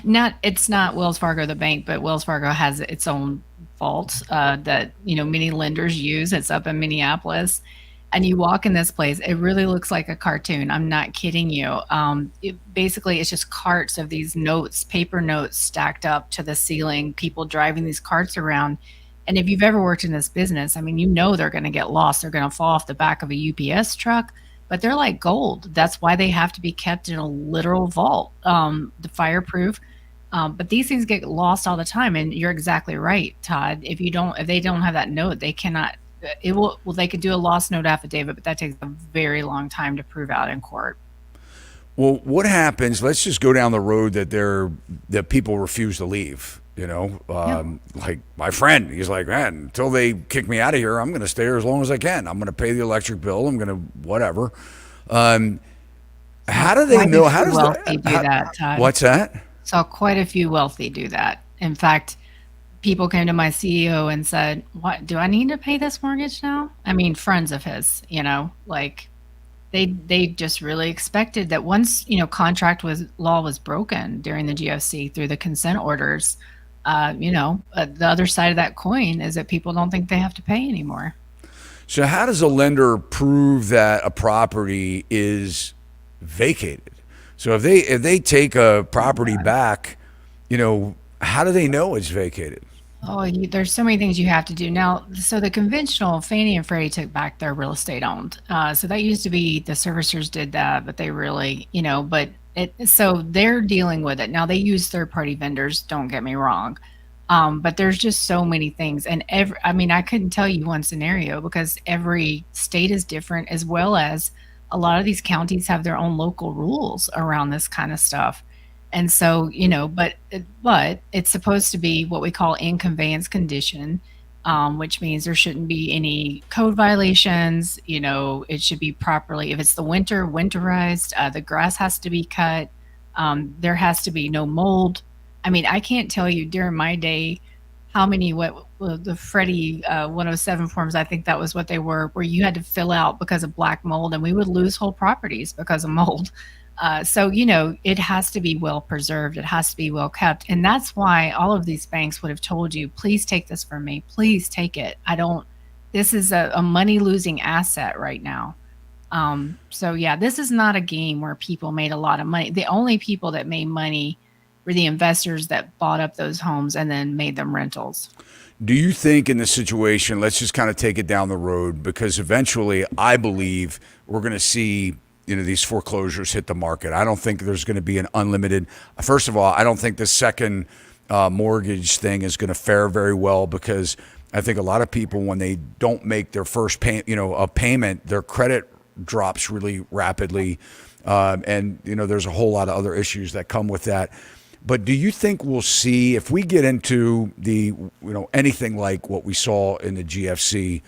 It's not Wells Fargo the bank, but Wells Fargo has its own vault that many lenders use. It's up in Minneapolis, and you walk in this place, it really looks like a cartoon. I'm not kidding you. Basically, it's just carts of these notes, paper notes, stacked up to the ceiling. People driving these carts around. And if you've ever worked in this business, I mean, they're going to get lost. They're going to fall off the back of a UPS truck, but they're like gold. That's why they have to be kept in a literal vault, the fireproof. But these things get lost all the time. And you're exactly right, Todd. If they don't have that note, they cannot, they could do a lost note affidavit, but that takes a very long time to prove out in court. Well, what happens? Let's just go down the road that people refuse to leave. Like my friend, he's like, man, until they kick me out of here, I'm going to stay here as long as I can. I'm going to pay the electric bill. I'm going to whatever. How do they know? How does wealthy do that, Todd? What's that? Saw quite a few wealthy do that. In fact, people came to my CEO and said, "What do I need to pay this mortgage now?" I mean, friends of his, like. They just really expected that once contract law was broken during the GFC through the consent orders, the other side of that coin is that people don't think they have to pay anymore. So how does a lender prove that a property is vacated? So if they take a property back, how do they know it's vacated? Oh, there's so many things you have to do now. So the conventional Fannie and Freddie took back their real estate owned. So that used to be the servicers did that, but they really, so they're dealing with it. Now they use third party vendors, don't get me wrong. But there's just so many things. And I couldn't tell you one scenario because every state is different, as well as a lot of these counties have their own local rules around this kind of stuff. And so, but it's supposed to be what we call in conveyance condition, which means there shouldn't be any code violations. It should be properly, if it's the winterized, the grass has to be cut. There has to be no mold. I mean, I can't tell you during my day how many, the Freddie 107 forms, I think that was what they were, where you had to fill out because of black mold, and we would lose whole properties because of mold. So, it has to be well preserved. It has to be well kept. And that's why all of these banks would have told you, please take this from me. Please take it. This is a money losing asset right now. So yeah, this is not a game where people made a lot of money. The only people that made money were the investors that bought up those homes and then made them rentals. Do you think in this situation, let's just kind of take it down the road, because eventually I believe we're going to see these foreclosures hit the market. I don't think there's going to be an unlimited. First of all, I don't think the second mortgage thing is going to fare very well, because I think a lot of people, when they don't make their first payment, their credit drops really rapidly, and there's a whole lot of other issues that come with that. But do you think we'll see, if we get into the anything like what we saw in the GFC?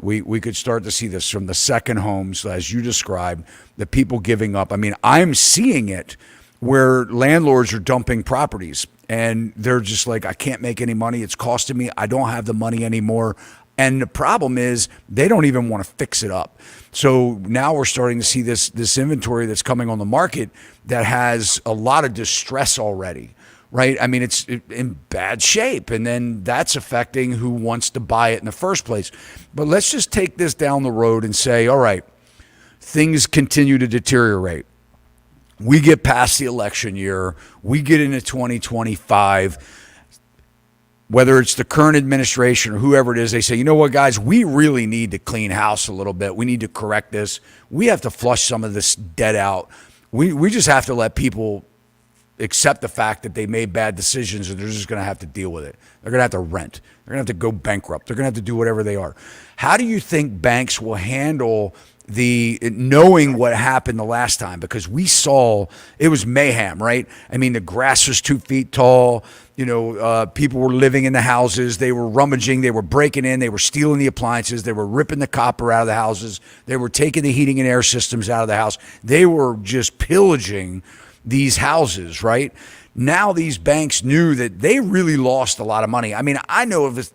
We could start to see this from the second homes, as you described, the people giving up. I mean, I'm seeing it where landlords are dumping properties and they're just like, I can't make any money. It's costing me. I don't have the money anymore. And the problem is they don't even want to fix it up. So now we're starting to see this inventory that's coming on the market that has a lot of distress already. Right? I mean, it's in bad shape, and then that's affecting who wants to buy it in the first place. But let's just take this down the road and say, all right, things continue to deteriorate. We get past the election year. We get into 2025. whether it's the current administration or whoever it is, they say, you know what, guys, we really need to clean house a little bit. We need to correct this. We have to flush some of this debt out. We just have to let people accept the fact that they made bad decisions and they're just going to have to deal with it. They're going to have to rent. They're going to have to go bankrupt. They're going to have to do whatever they are. How do you think banks will handle the knowing what happened the last time? Because we saw it was mayhem, right? I mean, the grass was 2 feet tall. People were living in the houses. They were rummaging. They were breaking in. They were stealing the appliances. They were ripping the copper out of the houses. They were taking the heating and air systems out of the house. They were just pillaging these houses, right? Now these banks knew that they really lost a lot of money. I mean, I know of this,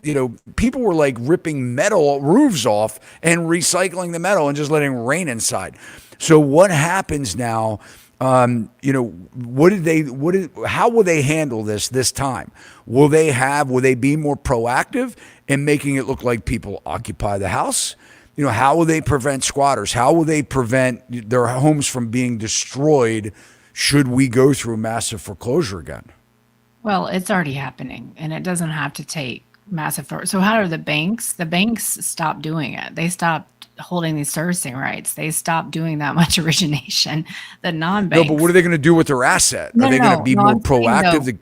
people were like ripping metal roofs off and recycling the metal and just letting rain inside. So what happens now? How will they handle this time? Will they be more proactive in making it look like people occupy the house? How will they prevent squatters? How will they prevent their homes from being destroyed should we go through massive foreclosure again? Well, it's already happening, and it doesn't have to take massive. So how are the banks? The banks stopped doing it. They stopped holding these servicing rights. They stopped doing that much origination. The non-banks. No, but what are they going to do with their asset? Are they going to be more proactive?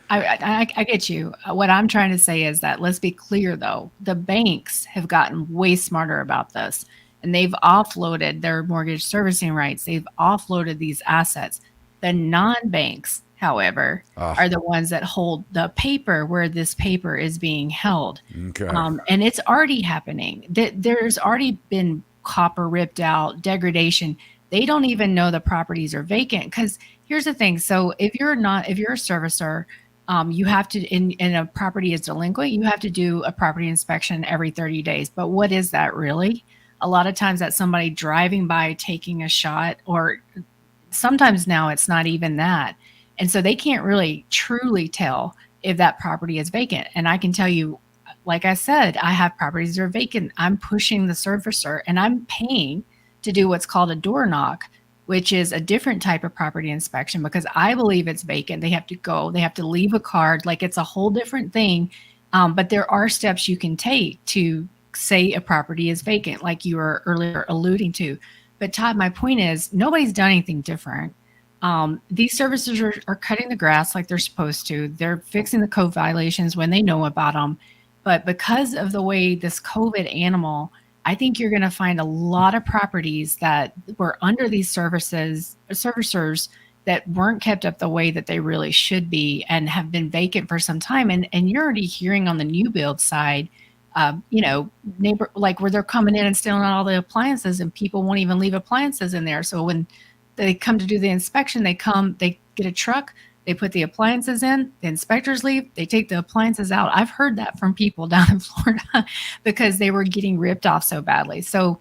I get you. What I'm trying to say is that, let's be clear, though. The banks have gotten way smarter about this, and they've offloaded their mortgage servicing rights. They've offloaded these assets. The non-banks, however, are the ones that hold the paper where this paper is being held. Okay. And it's already happening. There's already been copper ripped out, degradation. They don't even know the properties are vacant. Because here's the thing. So if you're a servicer, you have to, in a property is delinquent, you have to do a property inspection every 30 days. But what is that really? A lot of times that's somebody driving by, taking a shot, or sometimes now it's not even that. And so they can't really truly tell if that property is vacant. And I can tell you, like I said, I have properties that are vacant. I'm pushing the servicer and I'm paying to do what's called a door knock, which is a different type of property inspection, because I believe it's vacant. They have to leave a card. Like, it's a whole different thing. But there are steps you can take to say a property is vacant, like you were earlier alluding to. But Todd, my point is, nobody's done anything different. These servicers are cutting the grass like they're supposed to. They're fixing the code violations when they know about them. But because of the way this COVID animal, I think you're going to find a lot of properties that were under these servicers that weren't kept up the way that they really should be and have been vacant for some time. And you're already hearing on the new build side, neighbor, like, where they're coming in and stealing all the appliances, and people won't even leave appliances in there. So when they come to do the inspection, they get a truck, they put the appliances in, the inspectors leave, they take the appliances out. I've heard that from people down in Florida because they were getting ripped off so badly. So,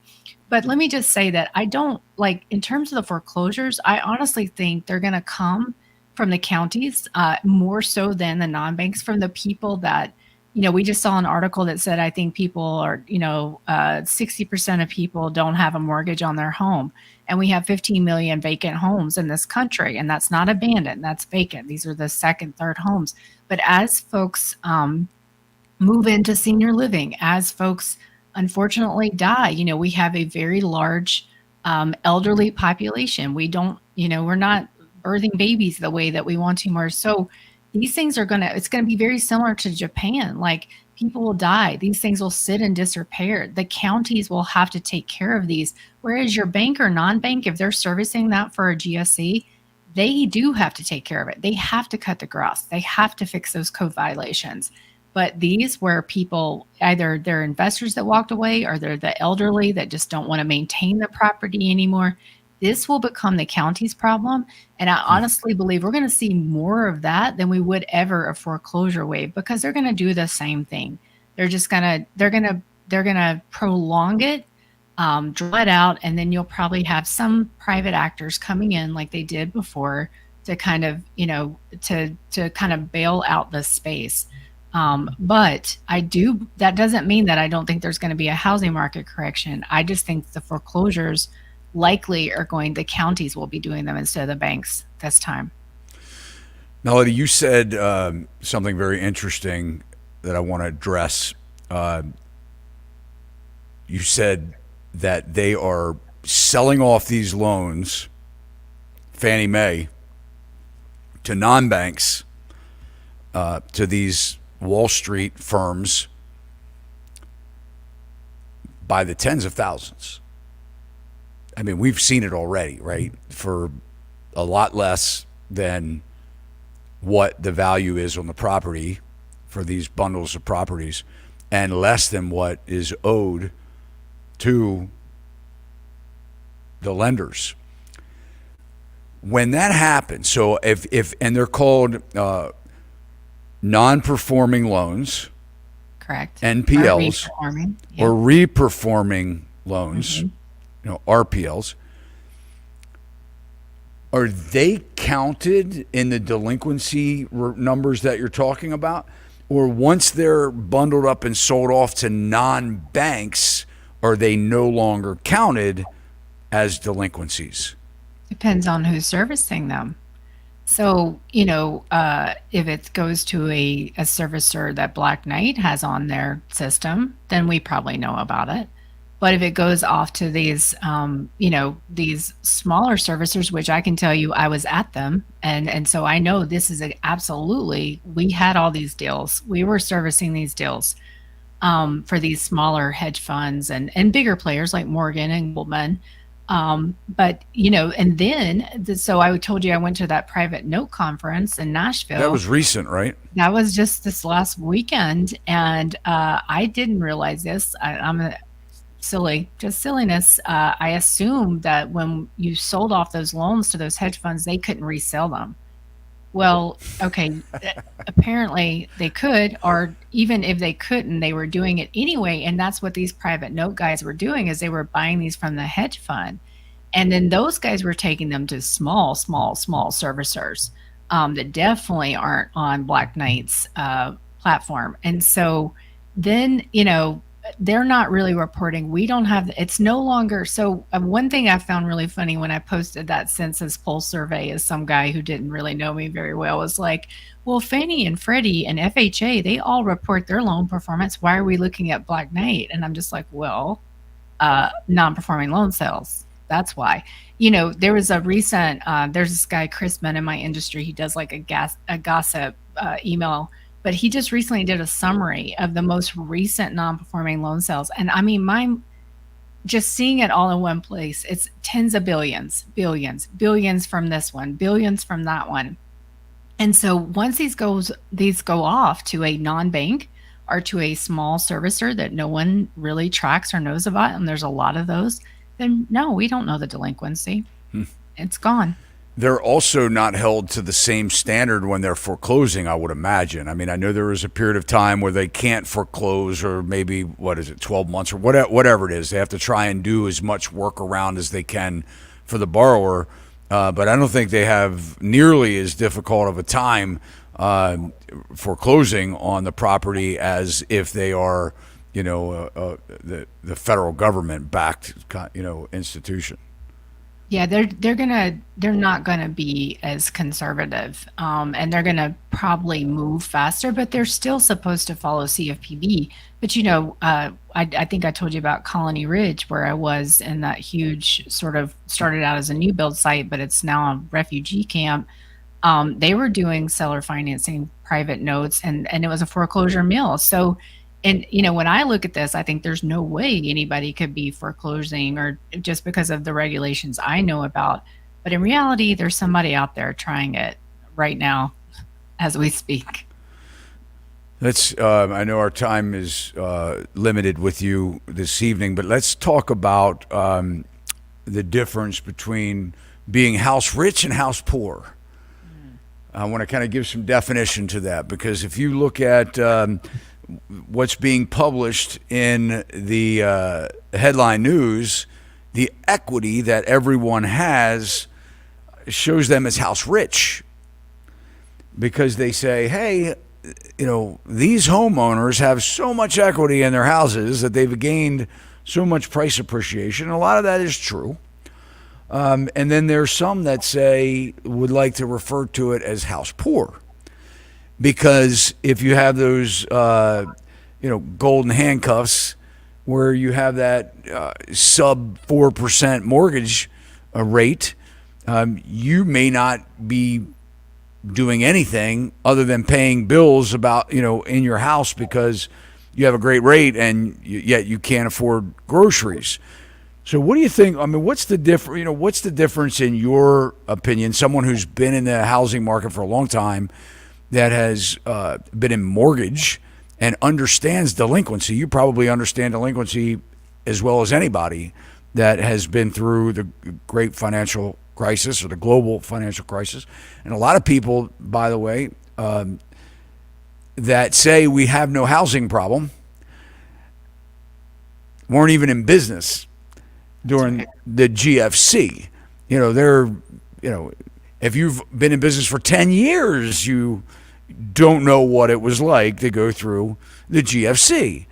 but let me just say that I don't, like, in terms of the foreclosures, I honestly think they're going to come from the counties more so than the non-banks, from the people that, we just saw an article that said, I think people are, 60% of people don't have a mortgage on their home. And we have 15 million vacant homes in this country. And that's not abandoned, that's vacant. These are the second, third homes. But as folks move into senior living, as folks unfortunately die, we have a very large elderly population. We don't, we're not birthing babies the way that we want to more. So these things it's going to be very similar to Japan. Like, people will die. These things will sit in disrepair. The counties will have to take care of these. Whereas your bank or non-bank, if they're servicing that for a GSE, they do have to take care of it. They have to cut the grass. They have to fix those code violations. But these, where people, either they're investors that walked away or they're the elderly that just don't want to maintain the property anymore, this will become the county's problem. And I honestly believe we're going to see more of that than we would ever a foreclosure wave, because they're going to do the same thing. They're just going to prolong it, draw it out, and then you'll probably have some private actors coming in like they did before to kind of, to kind of bail out the space. But that doesn't mean that I don't think there's going to be a housing market correction. I just think the foreclosures likely the counties will be doing them instead of the banks this time. Melody, you said something very interesting. that I want to address. You said that they are selling off these loans, Fannie Mae, to non-banks, to these Wall Street firms by the tens of thousands. I mean, we've seen it already, right? For a lot less than what the value is on the property for these bundles of properties, and less than what is owed to the lenders. When that happens, so if and they're called non-performing loans, Correct. NPLs, Yeah. or re-performing loans, RPLs. Are they counted in the delinquency numbers that you're talking about? Or once they're bundled up and sold off to non-banks, are they no longer counted as delinquencies? Depends on who's servicing them. So, if it goes to a servicer that Black Knight has on their system, then we probably know about it. But if it goes off to these, these smaller servicers, which I can tell you I was at them, and so I know this is absolutely, we had all these deals. We were servicing these deals for these smaller hedge funds and bigger players like Morgan and Goldman. But, and then, so I told you I went to that private note conference in Nashville. That was recent, right? That was just this last weekend. And I didn't realize this. I'm silliness. I assumed that when you sold off those loans to those hedge funds, they couldn't resell them. Well, okay, apparently they could, or even if they couldn't, they were doing it anyway. And that's what these private note guys were doing, is they were buying these from the hedge fund. And then those guys were taking them to small servicers that definitely aren't on Black Knight's platform. And so then, they're not really reporting. We don't have, it's no longer. So one thing I found really funny when I posted that census poll survey is some guy who didn't really know me very well was like, well, Fannie and Freddie and FHA, they all report their loan performance. Why are we looking at Black Knight? And I'm just like, well, non-performing loan sales. That's why. There was a recent, there's this guy, Chris Mann, in my industry. He does like a gossip email, but he just recently did a summary of the most recent non-performing loan sales. And I mean, mine, just seeing it all in one place, it's tens of billions from this one, billions from that one. And so once these go off to a non-bank or to a small servicer that no one really tracks or knows about, and there's a lot of those, then no, we don't know the delinquency. It's gone. They're also not held to the same standard when they're foreclosing, I would imagine. I mean, I know there was a period of time where they can't foreclose, or maybe, 12 months or whatever it is. They have to try and do as much work around as they can for the borrower. But I don't think they have nearly as difficult of a time foreclosing on the property as if they are, the federal government backed, institution. Yeah, they're not gonna be as conservative, and they're gonna probably move faster, but they're still supposed to follow CFPB. But I think I told you about Colony Ridge, where I was in that huge, sort of started out as a new build site, but it's now a refugee camp. They were doing seller financing, private notes, and it was a foreclosure mill. So. And, when I look at this, I think there's no way anybody could be foreclosing, or just because of the regulations I know about. But in reality, there's somebody out there trying it right now as we speak. I know our time is limited with you this evening, but let's talk about the difference between being house rich and house poor. I want to kind of give some definition to that, because if you look at what's being published in the headline news, the equity that everyone has shows them as house rich, because they say, hey, these homeowners have so much equity in their houses that they've gained so much price appreciation. A lot of that is true. And then there's some that would like to refer to it as house poor. because if you have those, golden handcuffs where you have that sub 4% mortgage rate, you may not be doing anything other than paying bills in your house because you have a great rate and yet you can't afford groceries. So what do you think? I mean, what's the difference in your opinion? Someone who's been in the housing market for a long time, that has been in mortgage and understands delinquency. You probably understand delinquency as well as anybody that has been through the great financial crisis or the global financial crisis. And a lot of people, by the way, that say we have no housing problem weren't even in business during the GFC. If you've been in business for 10 years, you don't know what it was like to go through the GFC.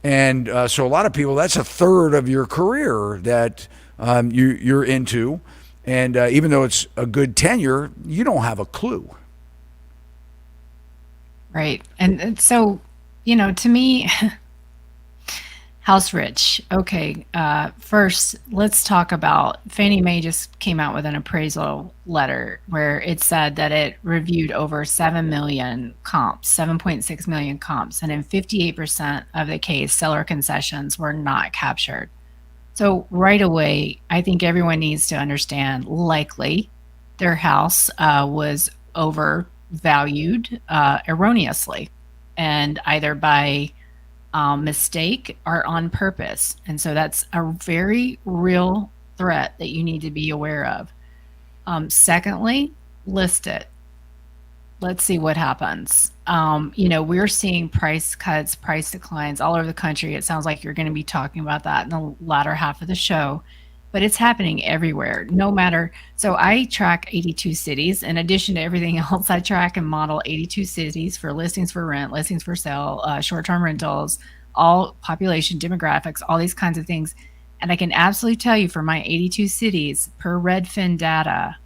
And so a lot of people, that's a third of your career that you're into. And even though it's a good tenure, you don't have a clue. Right. And so, to me, house rich. Okay. First, let's talk about Fannie Mae just came out with an appraisal letter where it said that it reviewed over 7 million comps, 7.6 million comps. And in 58% of the case, seller concessions were not captured. So right away, I think everyone needs to understand likely their house was overvalued erroneously, and either by mistake or on purpose. And so that's a very real threat that you need to be aware of. Secondly, list it. Let's see what happens. We're seeing price cuts, price declines all over the country. It sounds like you're going to be talking about that in the latter half of the show, but it's happening everywhere, no matter. So I track 82 cities. In addition to everything else, I track and model 82 cities for listings for rent, listings for sale, short-term rentals, all population demographics, all these kinds of things. And I can absolutely tell you for my 82 cities, per Redfin data,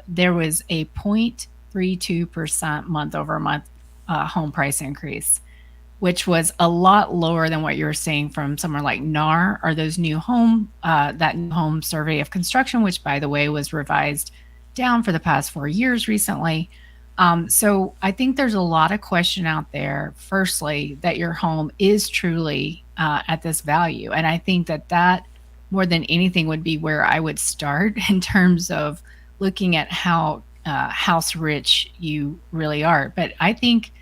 there was a 0.32% month over month home price increase, which was a lot lower than what you were seeing from somewhere like NAR or those that new home survey of construction, which, by the way, was revised down for the past 4 years recently. So I think there's a lot of question out there, firstly, that your home is truly at this value. And I think that more than anything would be where I would start in terms of looking at how house rich you really are. But I think,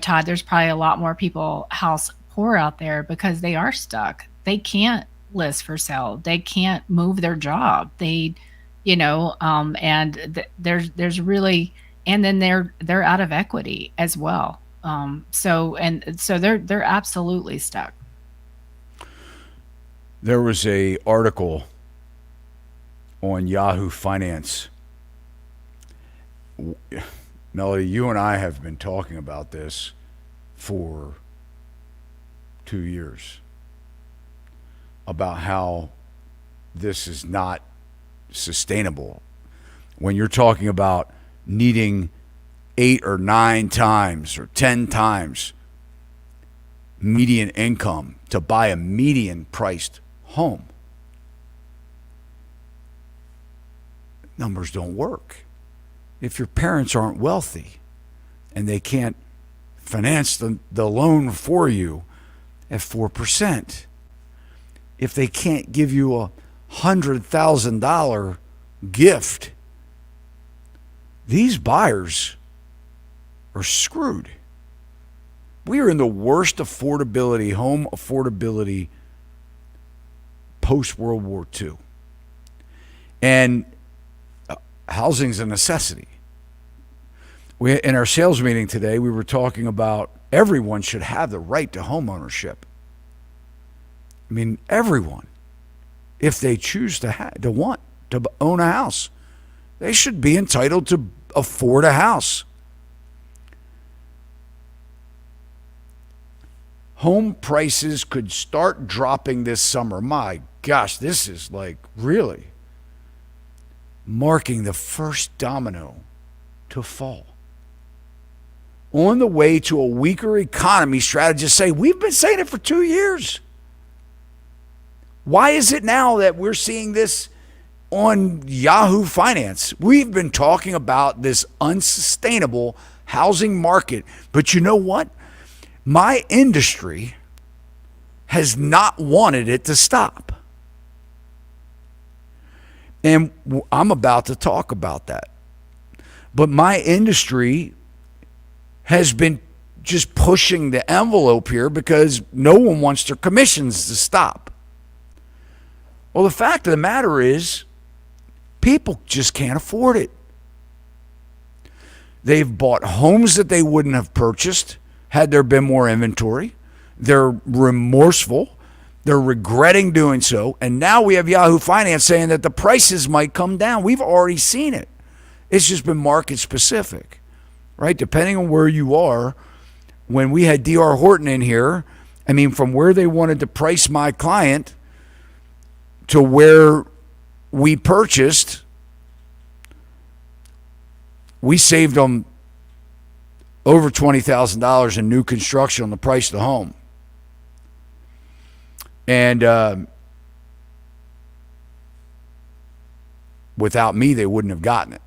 Todd, there's probably a lot more people house poor out there because they are stuck. They can't list for sale. They can't move their job. There's really, and then they're out of equity as well. So they're absolutely stuck. There was a article on Yahoo Finance. Melody, you and I have been talking about this for 2 years about how this is not sustainable. When you're talking about needing 8 or 9 times or 10 times median income to buy a median priced home, numbers don't work. If your parents aren't wealthy and they can't finance the loan for you at 4%, if they can't give you a $100,000 gift, these buyers are screwed. We are in the worst affordability, home affordability post-World War II. And housing's a necessity. In our sales meeting today, we were talking about everyone should have the right to home ownership. I mean, everyone, if they choose to want to own a house, they should be entitled to afford a house. Home prices could start dropping this summer. My gosh, this is like really marking the first domino to fall. on the way to a weaker economy, strategists say, we've been saying it for 2 years. Why is it now that we're seeing this on Yahoo Finance? We've been talking about this unsustainable housing market. But you know what? My industry has not wanted it to stop. And I'm about to talk about that. But my industry has been just pushing the envelope here because no one wants their commissions to stop. Well, the fact of the matter is, people just can't afford it. They've bought homes that they wouldn't have purchased had there been more inventory. They're remorseful. They're regretting doing so. And now we have Yahoo Finance saying that the prices might come down. We've already seen it. It's just been market specific, right? Depending on where you are. When we had D.R. Horton in here, I mean, from where they wanted to price my client to where we purchased, we saved them over $20,000 in new construction on the price of the home. And without me, they wouldn't have gotten it.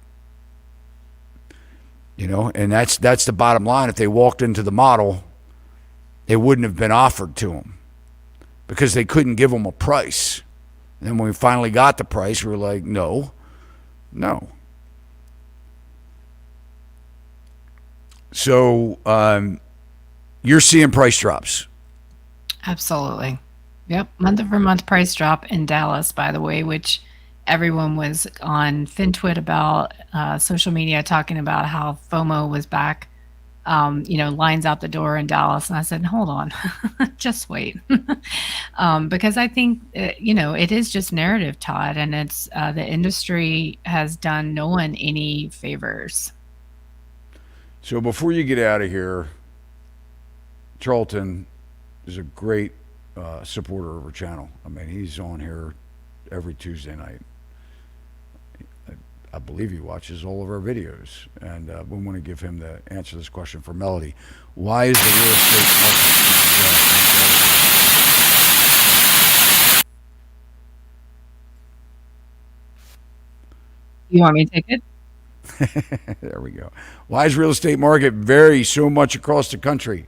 You know, and that's the bottom line. If they walked into the model, it wouldn't have been offered to them because they couldn't give them a price. And then when we finally got the price, we were like, no. So you're seeing price drops. Absolutely. Yep. Month-over-month price drop in Dallas, by the way, which everyone was on FinTwit about, social media talking about how FOMO was back, lines out the door in Dallas. And I said, hold on, just wait. Because I think, it is just narrative, Todd, and it's the industry has done no one any favors. So before you get out of here, Charlton is a great supporter of our channel. I mean, he's on here every Tuesday night. I believe he watches all of our videos, and we want to give him the answer to this question for Melody. Why is the real estate market? You want me to take it? There we go. Why is real estate market vary so much across the country?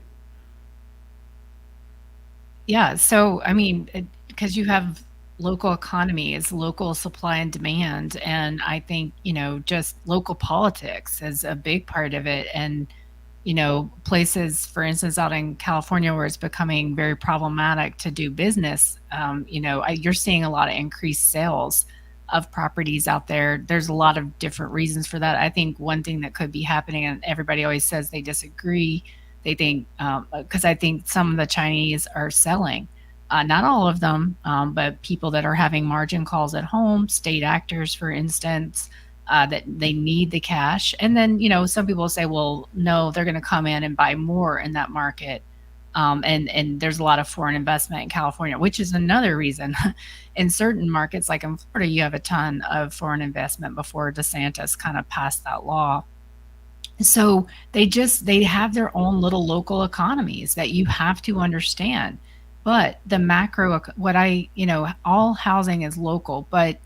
Yeah. So, I mean, because you have local economies, local supply and demand, and I think, just local politics is a big part of it. And, places, for instance, out in California where it's becoming very problematic to do business, you're seeing a lot of increased sales of properties out there. There's a lot of different reasons for that. I think one thing that could be happening, and everybody always says they disagree, they think, because I think some of the Chinese are selling, not all of them, but people that are having margin calls at home, state actors, for instance, that they need the cash. And then, some people say, well, no, they're going to come in and buy more in that market. And there's a lot of foreign investment in California, which is another reason. In certain markets, like in Florida, you have a ton of foreign investment before DeSantis kind of passed that law. So they have their own little local economies that you have to understand. But the macro, all housing is local, but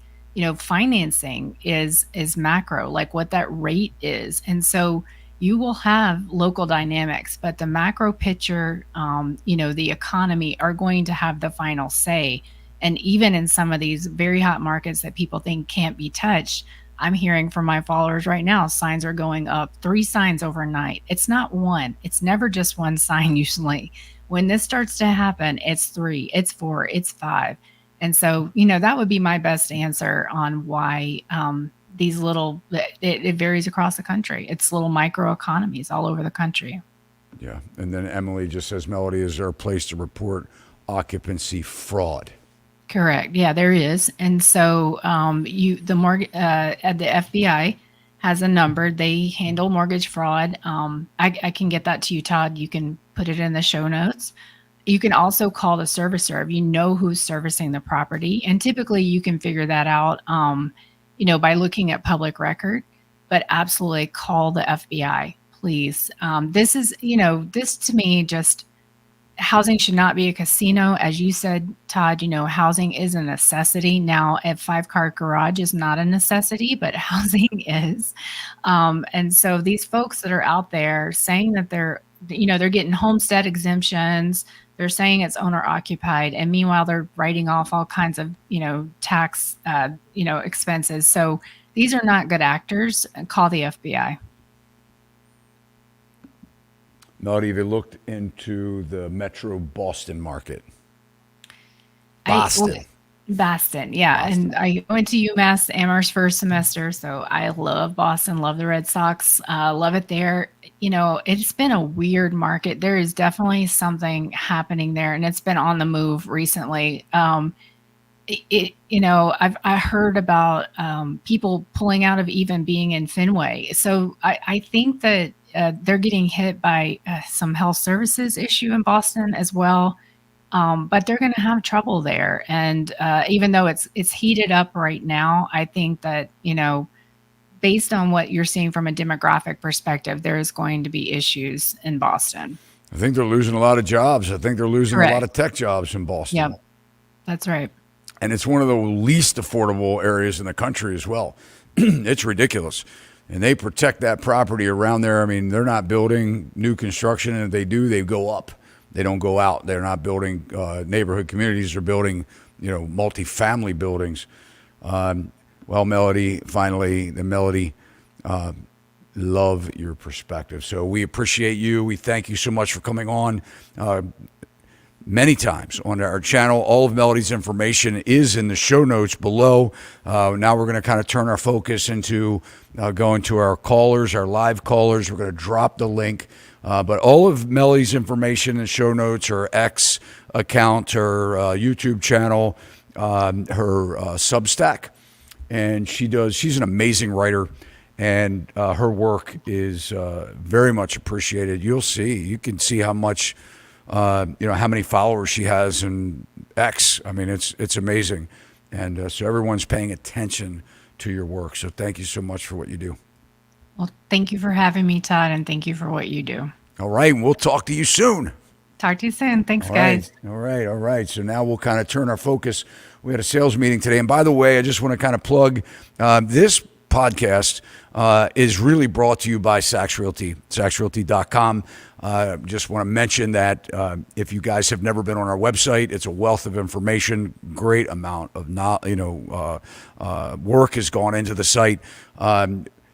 financing is macro, like what that rate is. And so you will have local dynamics, but the macro picture, the economy are going to have the final say. And even in some of these very hot markets that people think can't be touched, I'm hearing from my followers right now, signs are going up, 3 signs overnight. It's not one. It's never just one sign usually. When this starts to happen, it's 3, it's 4, it's 5. And so, that would be my best answer on why these it varies across the country. It's little micro economies all over the country. Yeah. And then Emily just says, Melody, is there a place to report occupancy fraud? Correct. Yeah, there is. And so the FBI has a number. They handle mortgage fraud. I can get that to you, Todd. You can put it in the show notes. You can also call the servicer if you know who's servicing the property. And typically you can figure that out, by looking at public record. But absolutely call the FBI. please. This is, this to me, just housing should not be a casino. As you said, Todd, housing is a necessity. Now, a 5-car garage is not a necessity, but housing is. And so these folks that are out there saying that they're getting homestead exemptions, they're saying it's owner occupied, and meanwhile they're writing off all kinds of, tax, expenses. So these are not good actors. Call the FBI. Melody, have you looked into the Metro Boston market? Boston, yeah. Boston. And I went to UMass Amherst first semester, so I love Boston, love the Red Sox, love it there. It's been a weird market. There is definitely something happening there, and it's been on the move recently. I heard about people pulling out of even being in Fenway. So I think that they're getting hit by some health services issue in Boston as well. But they're going to have trouble there. And even though it's heated up right now, I think that, based on what you're seeing from a demographic perspective, there is going to be issues in Boston. I think they're losing a lot of jobs. I think they're losing Correct. a lot of tech jobs in Boston. Yep, that's right. And it's one of the least affordable areas in the country as well. It's ridiculous. And they protect that property around there. I mean, they're not building new construction, and if they do, they go up. They don't go out. They're not building neighborhood communities. They're building, multifamily buildings. Well, Melody, finally, Melody, love your perspective. So we appreciate you. We thank you so much for coming on many times on our channel. All of Melody's information is in the show notes below. Now we're going to kind of turn our focus into going to our callers, our live callers. We're going to drop the link. But all of Melody's information in show notes, her X account, her YouTube channel, her Substack. And she's an amazing writer, and her work is very much appreciated. You can see how much, how many followers she has in X. I mean, it's amazing. And so everyone's paying attention to your work. So thank you so much for what you do. Well, thank you for having me, Todd, and thank you for what you do. All right. We'll talk to you soon. Talk to you soon. Thanks, guys. All right. So now we'll kind of turn our focus. We had a sales meeting today. And by the way, I just want to kind of plug this podcast is really brought to you by Sachs Realty, SachsRealty.com. Just want to mention that if you guys have never been on our website, it's a wealth of information. Great amount of work has gone into the site.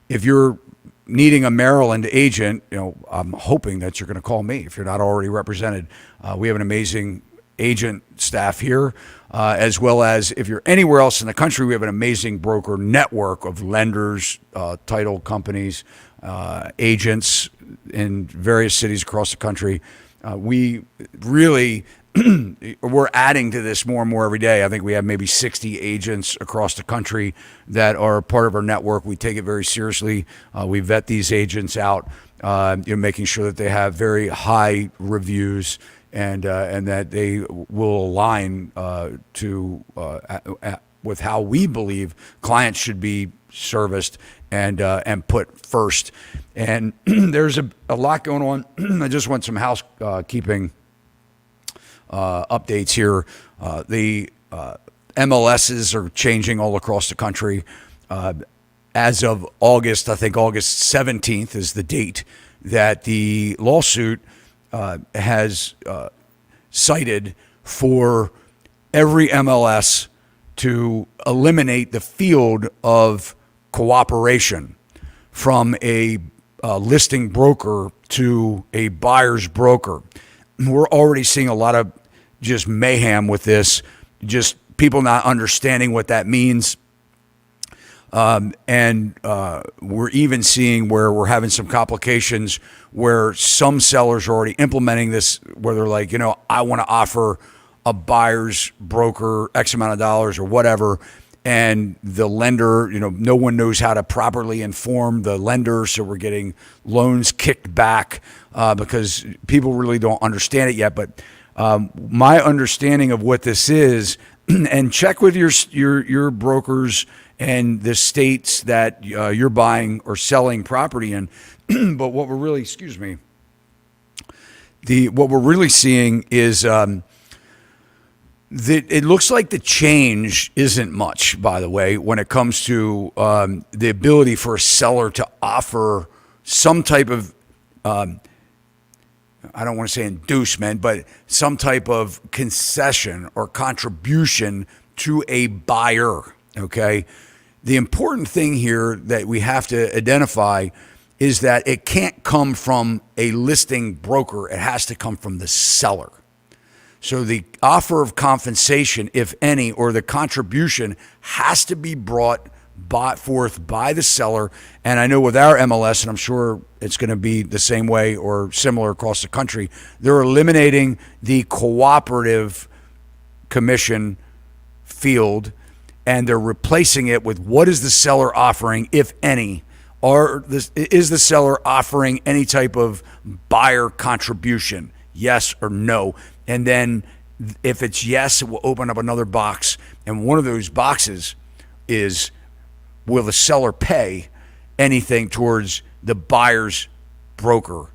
If you're needing a Maryland agent, I'm hoping that you're going to call me if you're not already represented. We have an amazing agent staff here, as well as if you're anywhere else in the country, we have an amazing broker network of lenders, title companies, agents in various cities across the country. We really we're adding to this more and more every day. I think we have maybe 60 agents across the country that are part of our network. We take it very seriously. We vet these agents out, making sure that they have very high reviews and that they will align with how we believe clients should be serviced and put first. And there's a lot going on. I just want some housekeeping updates here. The MLSs are changing all across the country. As of August, I think August 17th is the date that the lawsuit has cited for every MLS to eliminate the field of cooperation from a listing broker to a buyer's broker. We're already seeing a lot of just mayhem with this, just people not understanding what that means. And we're even seeing where we're having some complications where some sellers are already implementing this, where they're like, I want to offer a buyer's broker X amount of dollars or whatever. And the lender, no one knows how to properly inform the lender. So we're getting loans kicked back because people really don't understand it yet. But my understanding of what this is and check with your brokers and the states that you're buying or selling property in. But what we're really, what we're really seeing is that it looks like the change isn't much, by the way, when it comes to the ability for a seller to offer some type of, I don't want to say inducement, but some type of concession or contribution to a buyer, okay? The important thing here that we have to identify is that it can't come from a listing broker. It has to come from the seller. So the offer of compensation, if any, or the contribution has to be brought forth by the seller. And I know with our MLS, and I'm sure it's going to be the same way or similar across the country, they're eliminating the cooperative commission field, and they're replacing it with what is the seller offering, if any, or is the seller offering any type of buyer contribution, yes or no? And then if it's yes, it will open up another box. And one of those boxes is, will the seller pay anything towards the buyer's broker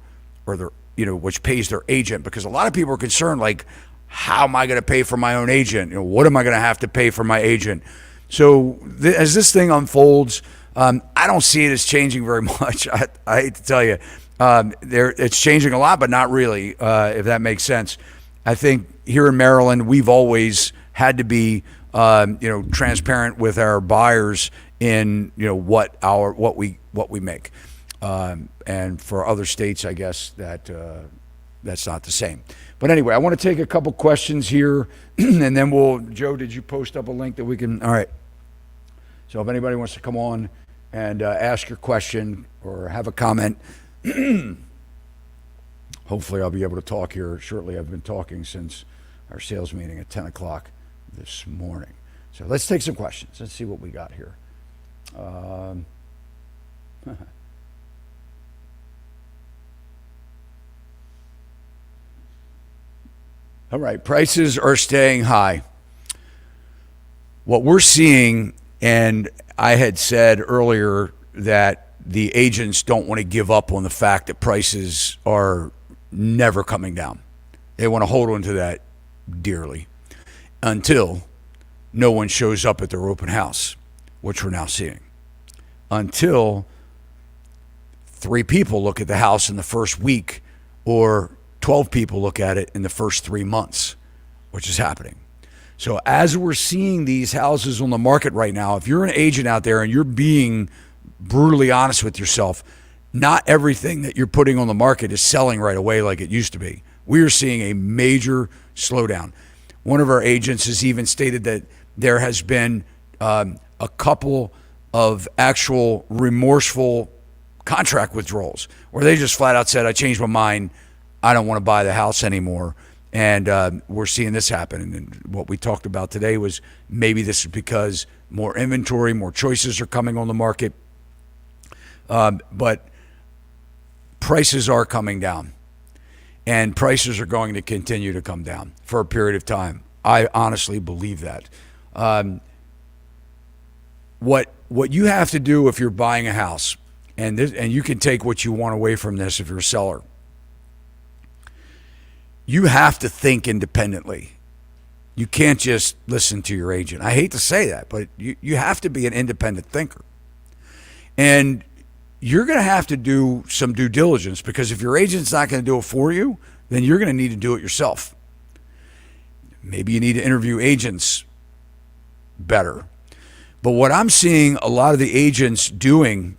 or their, which pays their agent? Because a lot of people are concerned, like, how am I going to pay for my own agent? What am I going to have to pay for my agent? So as this thing unfolds, I don't see it as changing very much. I hate to tell you, it's changing a lot, but not really, if that makes sense. I think here in Maryland, we've always had to be, transparent with our buyers in, what we make. And for other states, I guess that's not the same. But anyway, I want to take a couple questions here, and then Joe, did you post up a link that we can? All right. So if anybody wants to come on and ask your question or have a comment, hopefully I'll be able to talk here shortly. I've been talking since our sales meeting at 10 o'clock this morning. So let's take some questions. Let's see what we got here. All right, prices are staying high. What we're seeing, and I had said earlier that the agents don't want to give up on the fact that prices are never coming down. They want to hold on to that dearly until no one shows up at their open house, which we're now seeing. Until 3 people look at the house in the first week, or 12 people look at it in the first 3 months, which is happening. So as we're seeing these houses on the market right now, if you're an agent out there and you're being brutally honest with yourself, not everything that you're putting on the market is selling right away like it used to be. We are seeing a major slowdown. One of our agents has even stated that there has been a couple of actual remorseful contract withdrawals where they just flat out said, I changed my mind. I don't want to buy the house anymore. And we're seeing this happen. And what we talked about today was maybe this is because more inventory, more choices are coming on the market. But prices are coming down. And prices are going to continue to come down for a period of time. I honestly believe that. What you have to do if you're buying a house, and you can take what you want away from this if you're a seller, you have to think independently. You can't just listen to your agent. I hate to say that, but you have to be an independent thinker. And you're going to have to do some due diligence, because if your agent's not going to do it for you, then you're going to need to do it yourself. Maybe you need to interview agents better. But what I'm seeing a lot of the agents doing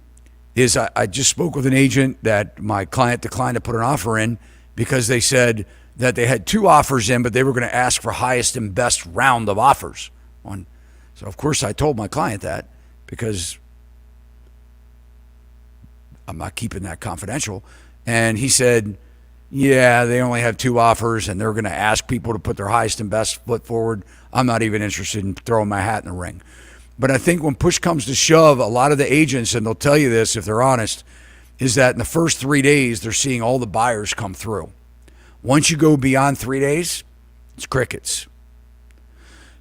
is, I just spoke with an agent that my client declined to put an offer in because they said that they had 2 offers in, but they were going to ask for highest and best round of offers. So of course I told my client that, because I'm not keeping that confidential. And he said, yeah, they only have 2 offers and they're going to ask people to put their highest and best foot forward. I'm not even interested in throwing my hat in the ring. But I think when push comes to shove, a lot of the agents, and they'll tell you this if they're honest, is that in the first 3 days, they're seeing all the buyers come through. Once you go beyond 3 days, it's crickets.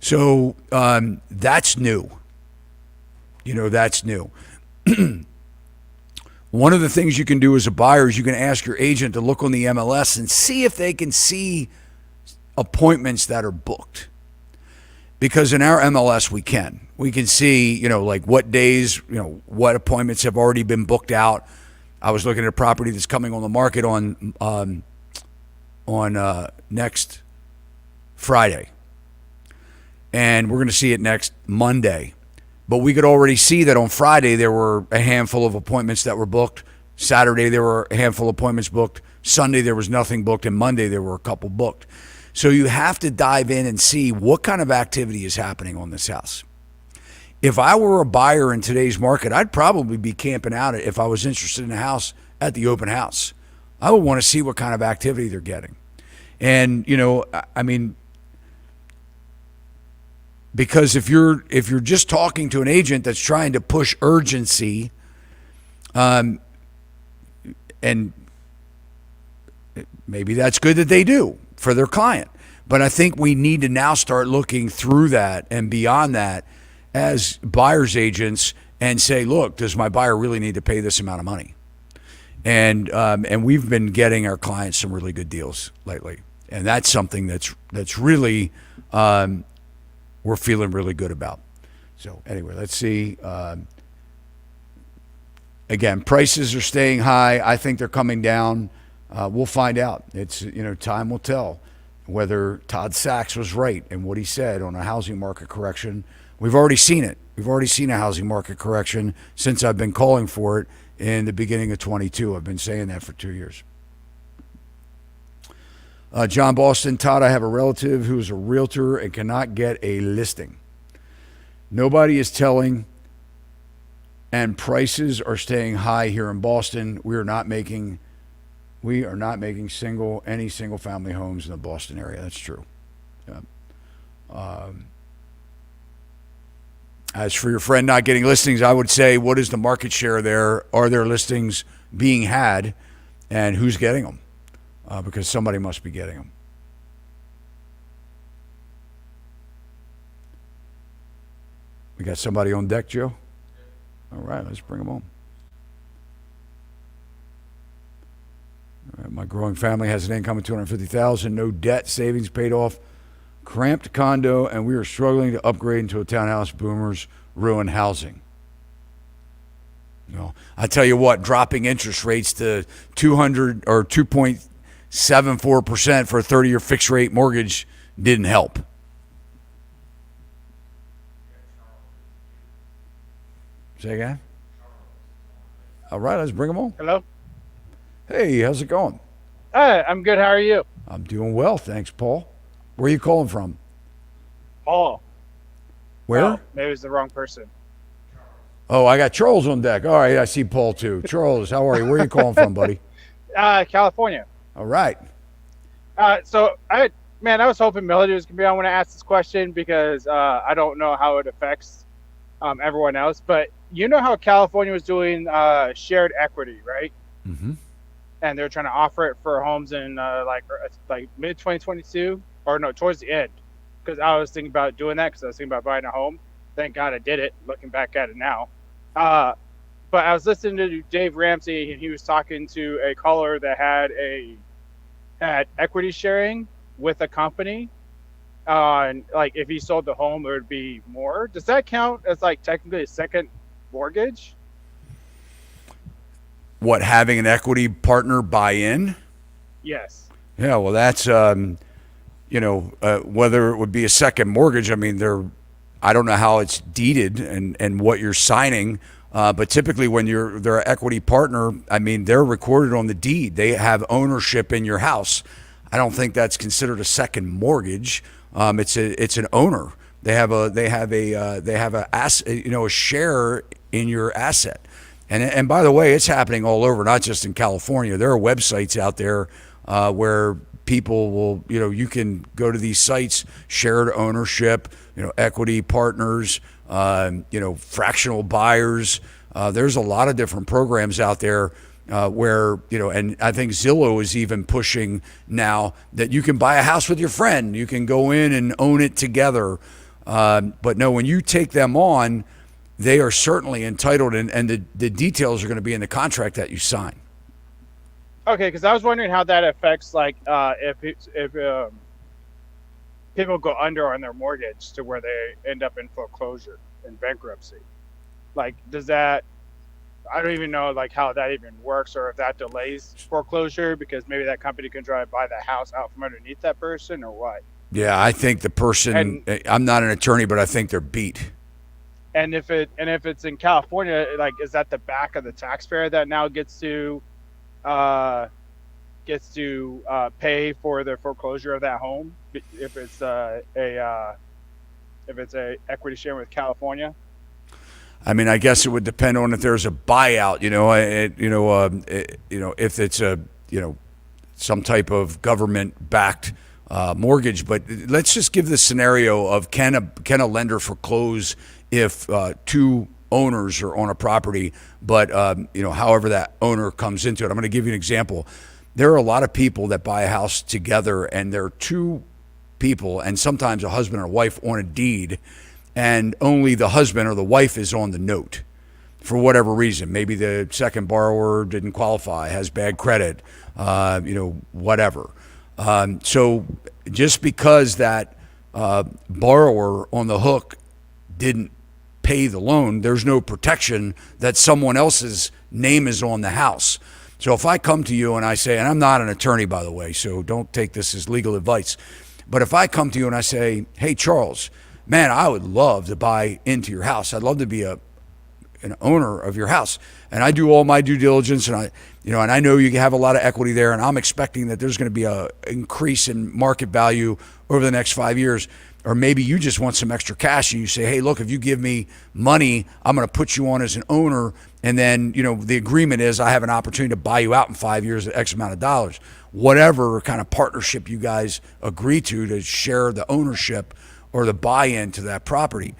So that's new. That's new. One of the things you can do as a buyer is you can ask your agent to look on the MLS and see if they can see appointments that are booked. Because in our MLS, we can see, like what days, what appointments have already been booked out. I was looking at a property that's coming on the market on next Friday. And we're going to see it next Monday. But we could already see that on Friday there were a handful of appointments that were booked. Saturday there were a handful of appointments booked. Sunday there was nothing booked. And Monday there were a couple booked. So you have to dive in and see what kind of activity is happening on this house. If I were a buyer in today's market, I'd probably be camping out if I was interested in a house at the open house. I would want to see what kind of activity they're getting. And, because if you're just talking to an agent that's trying to push urgency, and maybe that's good that they do for their client, but I think we need to now start looking through that and beyond that as buyer's agents and say, look, does my buyer really need to pay this amount of money? And we've been getting our clients some really good deals lately, and that's something that's really we're feeling really good about. So anyway, let's see. Again, prices are staying high. I think they're coming down. We'll find out. It's, time will tell whether Todd Sachs was right in what he said on a housing market correction. We've already seen it. We've already seen a housing market correction since I've been calling for it in the beginning of 22. I've been saying that for 2 years. John Boston, Todd, I have a relative who is a realtor and cannot get a listing. Nobody is telling, and prices are staying high here in Boston. We are not making any single family homes in the Boston area. That's true. Yeah. As for your friend not getting listings, I would say, what is the market share there? Are there listings being had, and who's getting them? Because somebody must be getting them. We got somebody on deck, Joe? All right, let's bring them on. All right, my growing family has an income of $250,000, no debt, savings paid off, cramped condo, and we are struggling to upgrade into a townhouse. Boomers ruin housing. I tell you what, dropping interest rates to 200 or 2.74% for a 30-year fixed rate mortgage didn't help. Say again? All right, let's bring them on. Hello? Hey, how's it going? Hi, I'm good. How are you? I'm doing well, thanks, Paul. Where are you calling from? Paul. Where? Oh, maybe it's the wrong person. Oh, I got Charles on deck. All right, I see Paul too. Charles, how are you? Where are you calling from, buddy? California. All right. I was hoping Melody was going to be on when I asked this question because I don't know how it affects everyone else. But you know how California was doing shared equity, right? Mm-hmm. And they're trying to offer it for homes in like mid 2022, or no, towards the end. Because I was thinking about doing that because I was thinking about buying a home. Thank God I did it. Looking back at it now. But I was listening to Dave Ramsey, and he was talking to a caller that had equity sharing with a company. And like if he sold the home, it would be more. Does that count as like technically a second mortgage? What, having an equity partner buy in? Yes. Yeah, well, that's whether it would be a second mortgage. I mean, I don't know how it's deeded and what you're signing, but typically when they're an equity partner, I mean, they're recorded on the deed. They have ownership in your house. I don't think that's considered a second mortgage. It's an owner. They have a share in your asset. And by the way, it's happening all over, not just in California. There are websites out there where people will, you can go to these sites, shared ownership, equity partners, fractional buyers. There's a lot of different programs out there where, and I think Zillow is even pushing now that you can buy a house with your friend. You can go in and own it together. But no, when you take them on, they are certainly entitled, and the details are going to be in the contract that you sign. Okay, because I was wondering how that affects, like, if people go under on their mortgage to where they end up in foreclosure and bankruptcy. Like, does that? I don't even know like how that even works, or if that delays foreclosure because maybe that company can try to buy the house out from underneath that person, or what. Yeah, I think the person. I'm not an attorney, but I think they're beat. And if it's in California, like, is that the back of the taxpayer that now gets to pay for the foreclosure of that home if it's a equity sharing with California? I mean, I guess it would depend on if there's a buyout. If it's some type of government backed mortgage. But let's just give the scenario of can a lender foreclose if two owners are on a property, but however that owner comes into it. I'm going to give you an example. There are a lot of people that buy a house together, and there are two people, and sometimes a husband or wife on a deed, and only the husband or the wife is on the note for whatever reason. Maybe the second borrower didn't qualify, has bad credit, whatever. So just because that borrower on the hook didn't pay the loan, there's no protection that someone else's name is on the house. So if I come to you and I say, and I'm not an attorney, by the way, so don't take this as legal advice, but if I come to you and I say, hey, Charles, man, I would love to buy into your house. I'd love to be an owner of your house. And I do all my due diligence, and I know you have a lot of equity there, and I'm expecting that there's going to be a increase in market value over the next 5 years. Or maybe you just want some extra cash and you say, hey, look, if you give me money, I'm going to put you on as an owner. And then, the agreement is I have an opportunity to buy you out in 5 years at X amount of dollars. Whatever kind of partnership you guys agree to share the ownership or the buy-in to that property.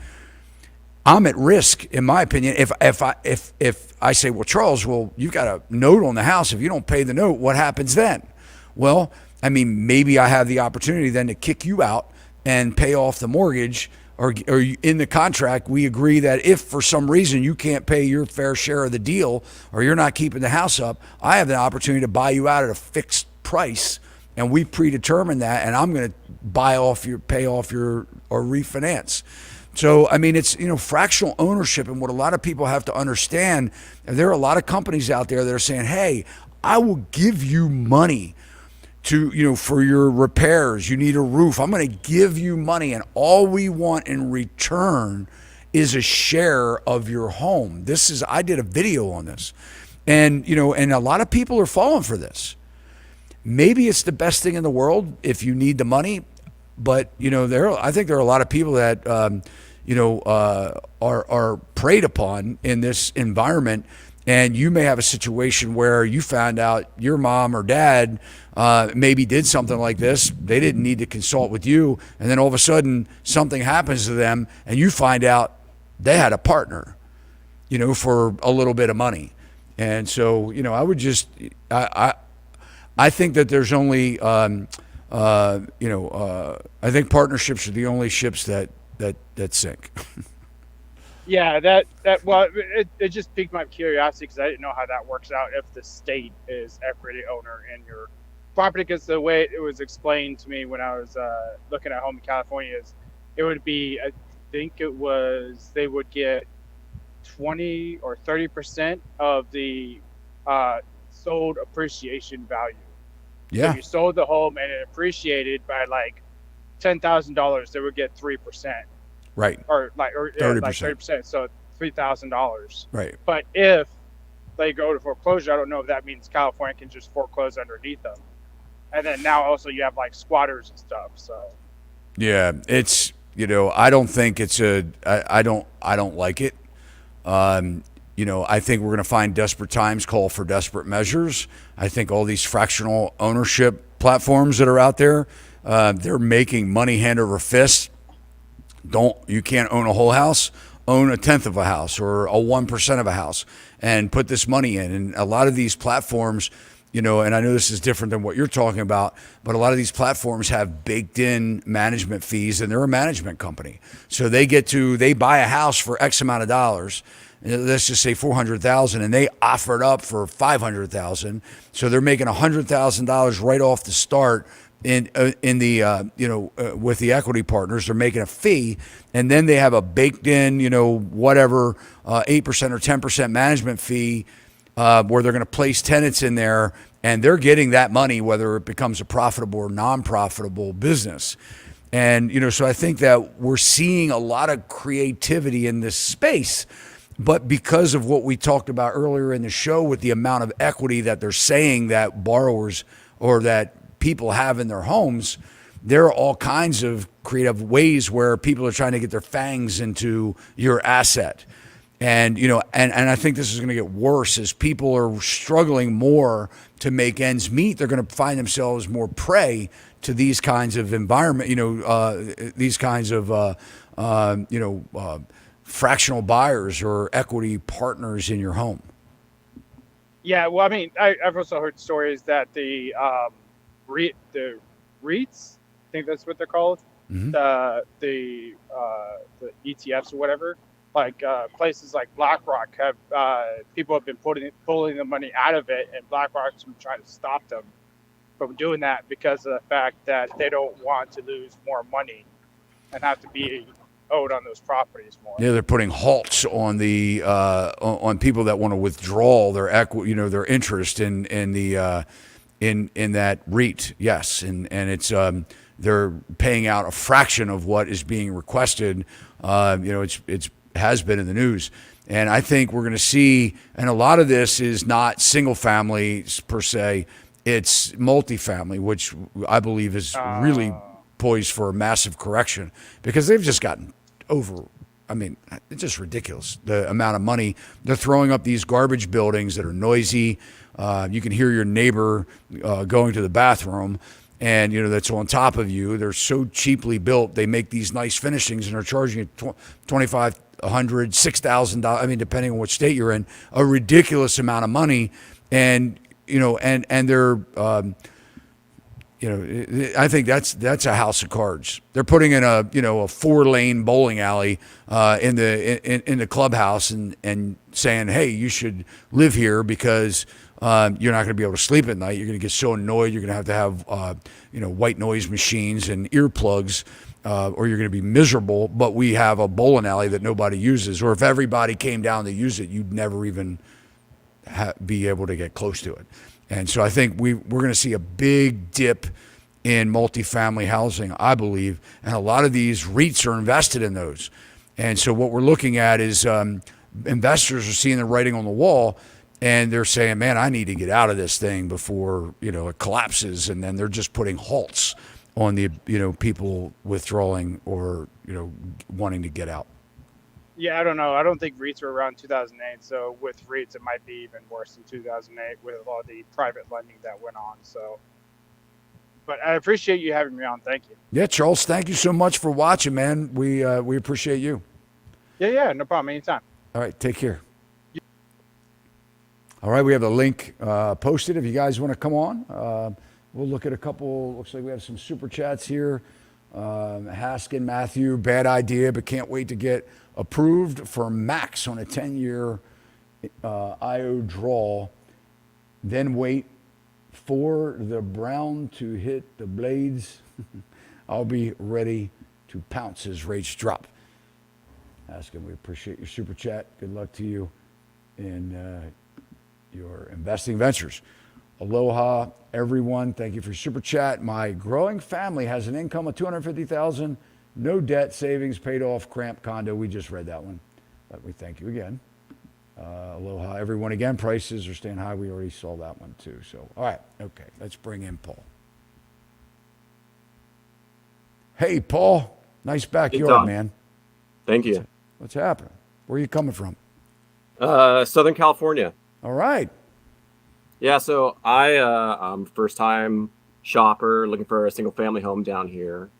I'm at risk, in my opinion, if I say, well, Charles, you've got a note on the house. If you don't pay the note, what happens then? Well, I mean, maybe I have the opportunity then to kick you out and pay off the mortgage, or in the contract, we agree that if for some reason you can't pay your fair share of the deal, or you're not keeping the house up, I have the opportunity to buy you out at a fixed price, and we predetermine that, and I'm going to pay off your, or refinance. So, I mean, it's, fractional ownership, and what a lot of people have to understand, there are a lot of companies out there that are saying, hey, I will give you money to, for your repairs. You need a roof. I'm going to give you money, and all we want in return is a share of your home. I did a video on this, and a lot of people are falling for this. Maybe it's the best thing in the world if you need the money, but I think there are a lot of people that are preyed upon in this environment. And you may have a situation where you found out your mom or dad maybe did something like this. They didn't need to consult with you. And then all of a sudden something happens to them and you find out they had a partner, for a little bit of money. And so, I would just, I think that there's only, I think partnerships are the only ships that sink. Yeah, it just piqued my curiosity because I didn't know how that works out if the state is equity owner in your property. Because the way it was explained to me when I was looking at home in California is it would be, I think it was, they would get 20 or 30% of the sold appreciation value. Yeah. So if you sold the home and it appreciated by like $10,000, they would get 3%. Right. Or 30%. So $3,000. Right. But if they go to foreclosure, I don't know if that means California can just foreclose underneath them. And then now also you have like squatters and stuff. So yeah, it's, I don't think it's I don't like it. I think we're going to find desperate times call for desperate measures. I think all these fractional ownership platforms that are out there, they're making money hand over fist. You can't own a whole house, own a tenth of a house or a 1% of a house and put this money in. And a lot of these platforms and I know this is different than what you're talking about, but a lot of these platforms have baked in management fees, and they're a management company. So they buy a house for X amount of dollars. Let's just say 400,000, and they offer it up for 500,000. So they're making $100,000 right off the start in the with the equity partners. They're making a fee, and then they have a baked in 8% or 10% management fee where they're going to place tenants in there, and they're getting that money whether it becomes a profitable or non-profitable business. And so I think that we're seeing a lot of creativity in this space. But because of what we talked about earlier in the show with the amount of equity that they're saying that borrowers or that people have in their homes, there are all kinds of creative ways where people are trying to get their fangs into your asset. And, and I think this is going to get worse as people are struggling more to make ends meet. They're going to find themselves more prey to these kinds of environment, these kinds of, fractional buyers or equity partners in your home. Yeah, well, I mean, I've also heard stories that the REITs, I think that's what they're called, Mm-hmm. the ETFs or whatever, like places like BlackRock have people have been pulling the money out of it, and BlackRock's been trying to stop them from doing that because of the fact that they don't want to lose more money and have to be owed on those properties more. Yeah, they're putting halts on the on people that want to withdraw their equity, their interest in the in that REIT. Yes, and it's they're paying out a fraction of what is being requested. It's has been in the news, and I think we're going to see. And a lot of this is not single families per se; it's multifamily, which I believe is really poised for a massive correction because they've just gotten over. I mean, it's just ridiculous the amount of money they're throwing up these garbage buildings that are noisy. You can hear your neighbor going to the bathroom, and that's on top of you. They're so cheaply built. They make these nice finishings, and they're charging you $2,500, $6,000. I mean, depending on which state you're in, a ridiculous amount of money, and they're. I think that's a house of cards. They're putting in a 4-lane bowling alley in the clubhouse and saying, hey, you should live here because you're not going to be able to sleep at night. You're going to get so annoyed. You're going to have white noise machines and earplugs, or you're going to be miserable. But we have a bowling alley that nobody uses. Or if everybody came down to use it, you'd never even be able to get close to it. And so I think we're going to see a big dip in multifamily housing, I believe, and a lot of these REITs are invested in those. And so what we're looking at is investors are seeing the writing on the wall, and they're saying, man, I need to get out of this thing before it collapses. And then they're just putting halts on the people withdrawing or wanting to get out. Yeah, I don't know. I don't think REITs were around 2008. So with REITs, it might be even worse in 2008 with all the private lending that went on. So, but I appreciate you having me on. Thank you. Yeah, Charles, thank you so much for watching, man. We appreciate you. Yeah, no problem. Anytime. All right, take care. All right, we have the link posted if you guys want to come on. We'll look at a couple. Looks like we have some super chats here. Haskin, Matthew, bad idea, but can't wait to get approved for max on a 10-year IO draw. Then wait for the brown to hit the blades. I'll be ready to pounce as rates drop. Haskin, we appreciate your super chat. Good luck to you in your investing ventures. Aloha, everyone. Thank you for your super chat. My growing family has an income of $250,000, no debt, savings, paid off, cramped condo. We just read that one, but we thank you again. Aloha, everyone. Again, prices are staying high. We already saw that one too. So, all right, okay, let's bring in Paul. Hey, Paul. Nice backyard, man. Thank you. What's happening? Where are you coming from? Southern California. All right. Yeah, so I'm a first-time shopper looking for a single-family home down here,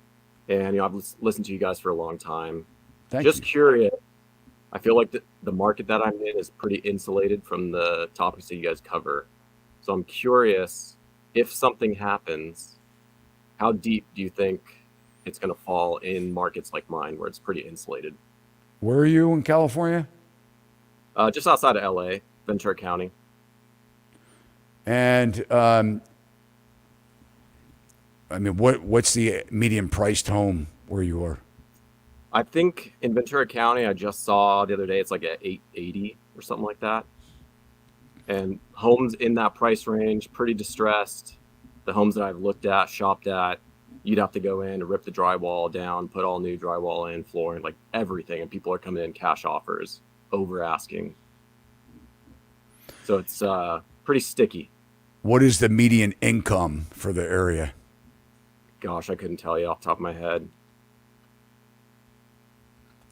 and I've listened to you guys for a long time. Just curious. I feel like the market that I'm in is pretty insulated from the topics that you guys cover. So I'm curious, if something happens, how deep do you think it's going to fall in markets like mine where it's pretty insulated? Where are you in California? Just outside of LA, Ventura County. And I mean, what's the median priced home where you are? I think in Ventura County, I just saw the other day, it's like at 880 or something like that. And homes in that price range, pretty distressed. The homes that I've looked at, shopped at, you'd have to go in and rip the drywall down, put all new drywall in, flooring, like everything. And people are coming in cash offers, over asking. So it's pretty sticky. What is the median income for the area? Gosh, I couldn't tell you off the top of my head.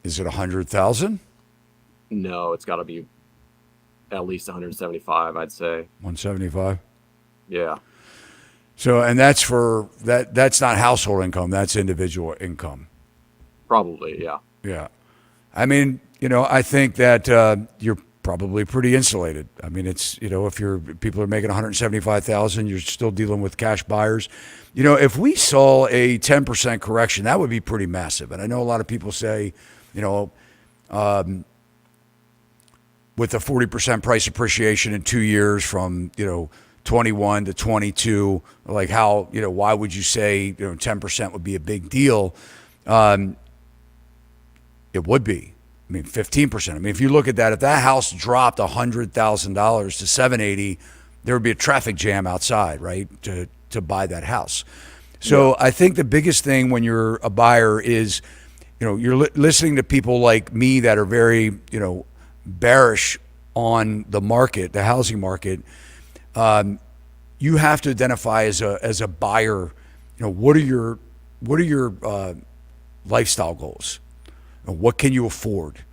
Is it 100,000? No, it's got to be at least 175, I'd say. 175? Yeah. So, and that's for that's not household income, that's individual income. Probably, yeah. Yeah. I mean, I think that you're probably pretty insulated. I mean, it's, if people are making 175,000, you're still dealing with cash buyers. If we saw a 10% correction, that would be pretty massive. And I know a lot of people say, with a 40% price appreciation in 2 years from, 21 to 22, like how, why would you say, 10% would be a big deal? It would be. I mean, 15%. I mean, if you look at that, if that house dropped $100,000 to 780, there would be a traffic jam outside, right, to buy that house. So yeah. I think the biggest thing when you're a buyer is, you're listening to people like me that are very, bearish on the market, the housing market. You have to identify as a buyer, what are your lifestyle goals? What can you afford?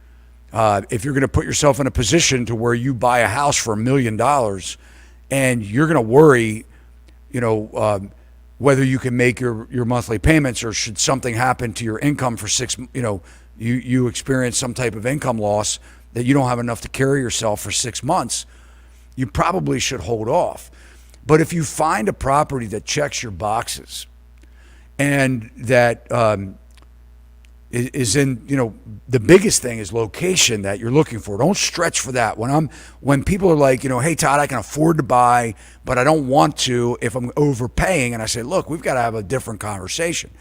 If you're going to put yourself in a position to where you buy a house for $1 million and you're going to worry, whether you can make your monthly payments, or should something happen to your income for you experience some type of income loss that you don't have enough to carry yourself for 6 months, you probably should hold off. But if you find a property that checks your boxes and that is in, the biggest thing is location that you're looking for. Don't stretch for that. When people are like, hey, Todd, I can afford to buy, but I don't want to if I'm overpaying. And I say, look, we've got to have a different conversation.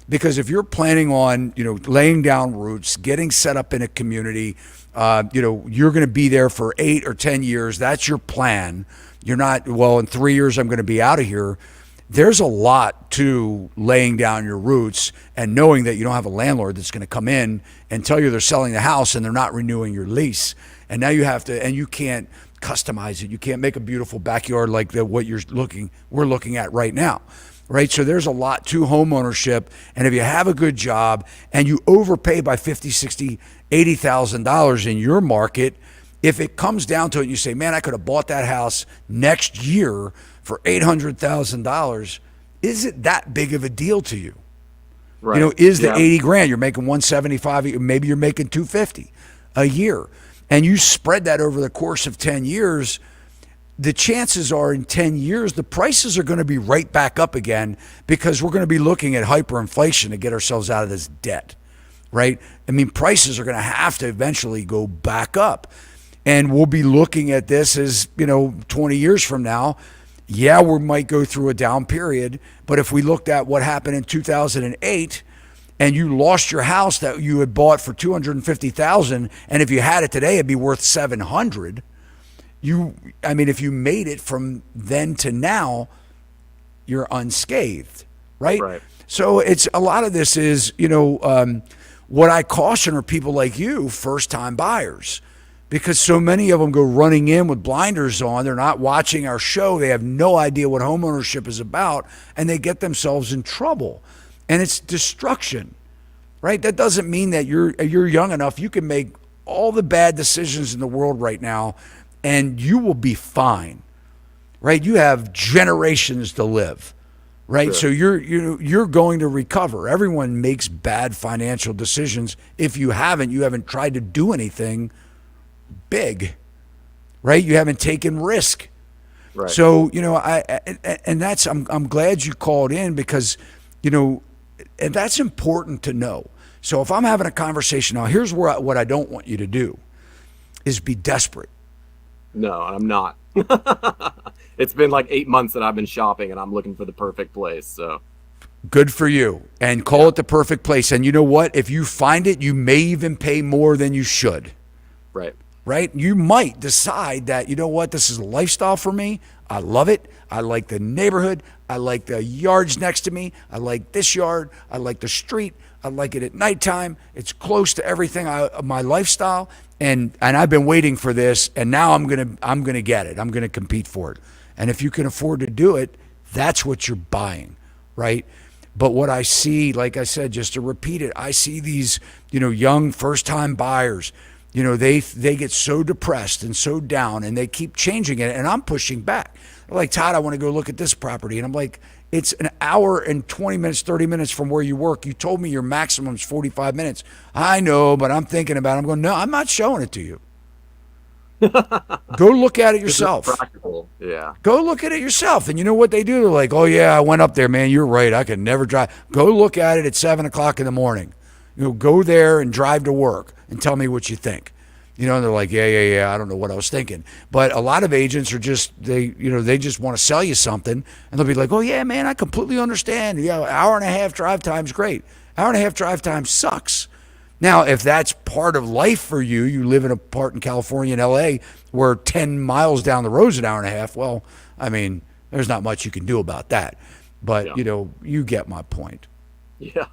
Because if you're planning on, laying down roots, getting set up in a community, you're going to be there for 8 or 10 years. That's your plan. You're not, well, in 3 years, I'm going to be out of here. There's a lot to laying down your roots and knowing that you don't have a landlord that's going to come in and tell you they're selling the house and they're not renewing your lease. And now you have to, and you can't customize it. You can't make a beautiful backyard like what we're looking at right now. Right. So there's a lot to home ownership. And if you have a good job and you overpay by $50,000, $60,000, $80,000 in your market, if it comes down to it and you say, man, I could have bought that house next year for $800,000, is it that big of a deal to you? Right. Is the 80 grand, you're making 175, maybe you're making 250 a year, and you spread that over the course of 10 years, the chances are in 10 years, the prices are going to be right back up again, because we're going to be looking at hyperinflation to get ourselves out of this debt, right? I mean, prices are going to have to eventually go back up. And we'll be looking at this as, 20 years from now. Yeah, we might go through a down period, but if we looked at what happened in 2008 and you lost your house that you had bought for $250,000, and if you had it today, it'd be worth $700,000. If you made it from then to now, you're unscathed, right? Right. So it's a lot of this is, what I caution are people like you, first-time buyers. Because so many of them go running in with blinders on. They're not watching our show. They have no idea what homeownership is about, and they get themselves in trouble. And it's destruction, right? That doesn't mean that you're young enough. You can make all the bad decisions in the world right now, and you will be fine, right? You have generations to live, right? Sure. So you're going to recover. Everyone makes bad financial decisions. If you haven't tried to do anything big, right? You haven't taken risk. Right. So, and that's, I'm glad you called in because, and that's important to know. So if I'm having a conversation now, here's what I don't want you to do is be desperate. No, I'm not. It's been like 8 months that I've been shopping and I'm looking for the perfect place. So good for you. And call it the perfect place. And you know what? If you find it, you may even pay more than you should. right. Right? You might decide that, you know what, this is a lifestyle for me. I love it. I like the neighborhood. I like the yards next to me. I like this yard. I like the street. I like it at nighttime. It's close to everything my lifestyle. And I've been waiting for this, and now I'm gonna get it. I'm gonna compete for it. And if you can afford to do it, that's what you're buying, right? But what I see, like I said, just to repeat it, I see these, young first-time buyers. They get so depressed and so down, and they keep changing it, and I'm pushing back. They're like, Todd, I want to go look at this property. And I'm like, it's an hour and 20 minutes, 30 minutes from where you work. You told me your maximum is 45 minutes. I know, but I'm thinking about it. I'm going, no, I'm not showing it to you. Go look at it yourself. Practical. Yeah. Go look at it yourself. And you know what they do? They're like, oh, yeah, I went up there, man. You're right. I could never drive. Go look at it at 7 o'clock in the morning. Go there and drive to work and tell me what you think. And they're like, yeah, I don't know what I was thinking. But a lot of agents are just, they just want to sell you something. And they'll be like, oh, yeah, man, I completely understand. Yeah, hour and a half drive time's great. Hour and a half drive time sucks. Now, if that's part of life for you, you live in a part in California and LA where 10 miles down the road is an hour and a half. Well, I mean, there's not much you can do about that. But, Yeah. You get my point. Yeah.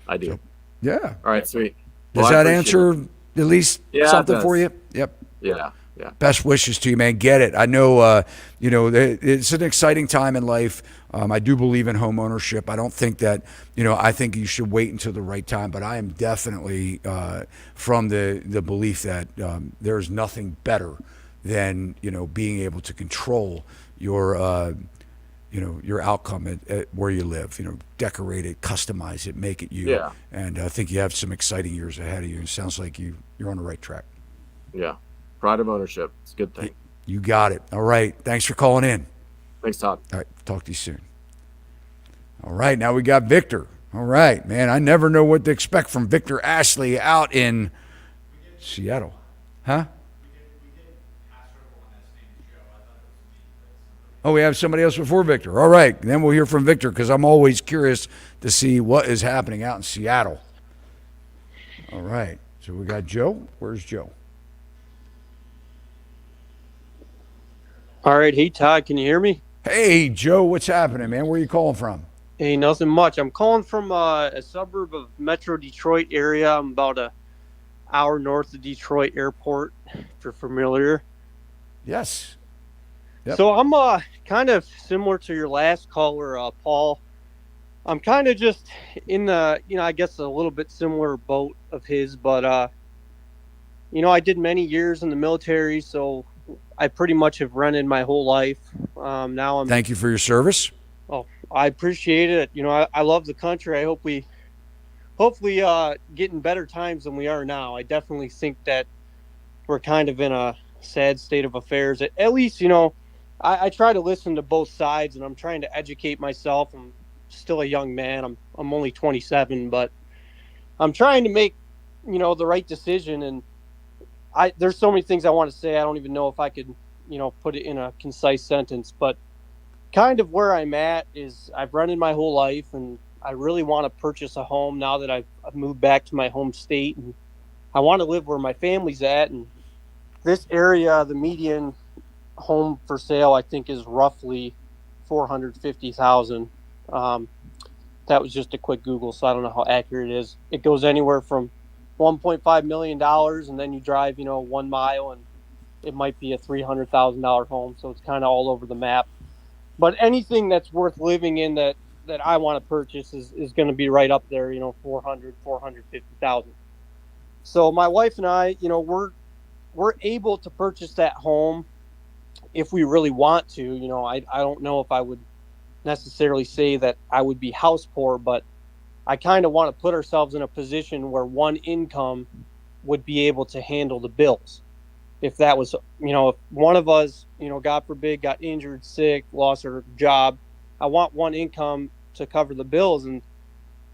I do. Yeah. All right, sweet. Does Well, that I answer appreciate at least Yeah, it something does. for you? Yep. it. Yeah. Yeah. Best wishes to you, man. Get it. I know, it's an exciting time in life. I do believe in home ownership. I don't think that, I think you should wait until the right time, but I am definitely from the belief that there's nothing better than, being able to control your outcome at where you live, decorate it, customize it, make it you. Yeah. And I think you have some exciting years ahead of you. It sounds like you're on the right track. Yeah. Pride of ownership. It's a good thing. You got it. All right. Thanks for calling in. Thanks, Todd. All right. Talk to you soon. All right. Now we got Victor. All right, man. I never know what to expect from Victor Ashley out in Seattle. Huh? Oh, we have somebody else before Victor. All right. Then we'll hear from Victor because I'm always curious to see what is happening out in Seattle. All right. So we got Joe. Where's Joe? All right. Hey, Todd, can you hear me? Hey, Joe. What's happening, man? Where are you calling from? Hey, nothing much. I'm calling from a suburb of Metro Detroit area. I'm about an hour north of Detroit Airport, if you're familiar. Yes. Yep. So I'm kind of similar to your last caller, Paul. I'm kind of just in the, I guess a little bit similar boat of his, but, I did many years in the military, so I pretty much have rented my whole life. Now I'm. Thank you for your service. Oh, I appreciate it. I love the country. I hope hopefully get in better times than we are now. I definitely think that we're kind of in a sad state of affairs. At least, I try to listen to both sides, and I'm trying to educate myself. I'm still a young man. I'm only 27, but I'm trying to make, the right decision. And there's so many things I want to say. I don't even know if I could, put it in a concise sentence, but kind of where I'm at is I've rented my whole life, and I really want to purchase a home now that I've moved back to my home state, and I want to live where my family's at. And this area, the median home for sale, I think, is roughly 450,000. That was just a quick Google, so I don't know how accurate it is. It goes anywhere from $1.5 million, and then you drive, 1 mile, and it might be a $300,000 home. So it's kind of all over the map. But anything that's worth living in that I want to purchase is going to be right up there, 450,000. So my wife and I, we're able to purchase that home if we really want to. I don't know if I would necessarily say that I would be house poor, but I kind of want to put ourselves in a position where one income would be able to handle the bills. if that was, if one of us, God forbid, got injured, sick, lost our job, I want one income to cover the bills. And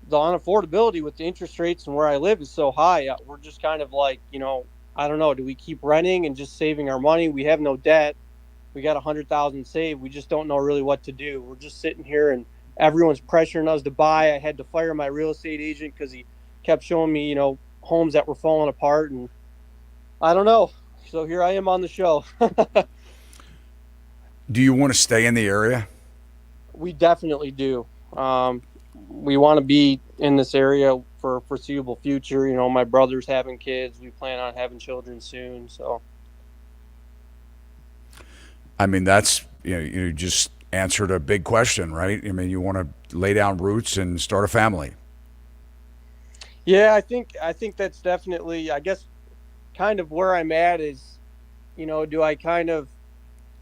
the unaffordability with the interest rates and where I live is so high. We're just kind of like, I don't know. Do we keep renting and just saving our money? We have no debt. We got 100,000 saved. We just don't know really what to do. We're just sitting here and everyone's pressuring us to buy. I had to fire my real estate agent because he kept showing me, homes that were falling apart, and I don't know. So here I am on the show. Do you want to stay in the area? We definitely do. We want to be in this area for a foreseeable future. My brother's having kids. We plan on having children soon. So, I mean, that's, you just answered a big question, right? I mean, you want to lay down roots and start a family. yeah, I think that's definitely, I guess, kind of where I'm at is, do I kind of,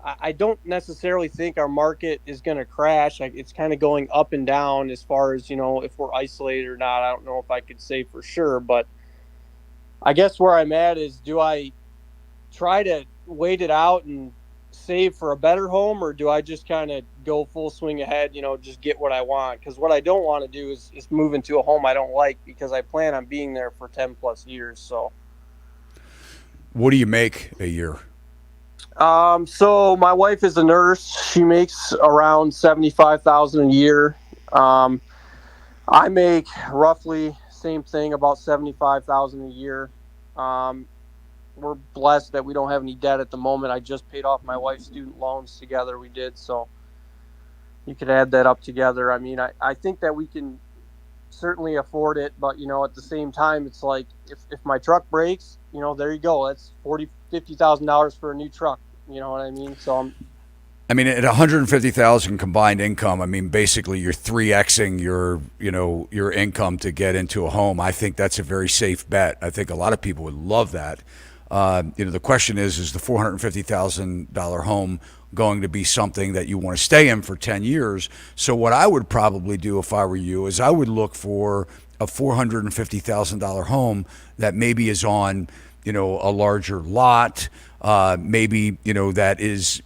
I don't necessarily think our market is going to crash. It's kind of going up and down as far as, if we're isolated or not. I don't know if I could say for sure, but I guess where I'm at is, do I try to wait it out and save for a better home, or do I just kind of go full swing ahead, just get what I want? Because what I don't want to do is move into a home I don't like, because I plan on being there for 10 plus years. So What do you make a year? So my wife is a nurse. She makes around 75,000 a year. I make roughly same thing, about 75,000 a year. We're blessed that we don't have any debt at the moment. I just paid off my wife's student loans together. We did. So you could add that up together. I mean, I think that we can certainly afford it, but at the same time, it's like, if my truck breaks, there you go. That's $50,000 for a new truck. You know what I mean? So I mean, at 150,000 combined income, I mean, basically you're 3xing your income to get into a home. I think that's a very safe bet. I think a lot of people would love that. The question is the $450,000 home going to be something that you want to stay in for 10 years? So what I would probably do if I were you is I would look for a $450,000 home that maybe is on, a larger lot, maybe, that is,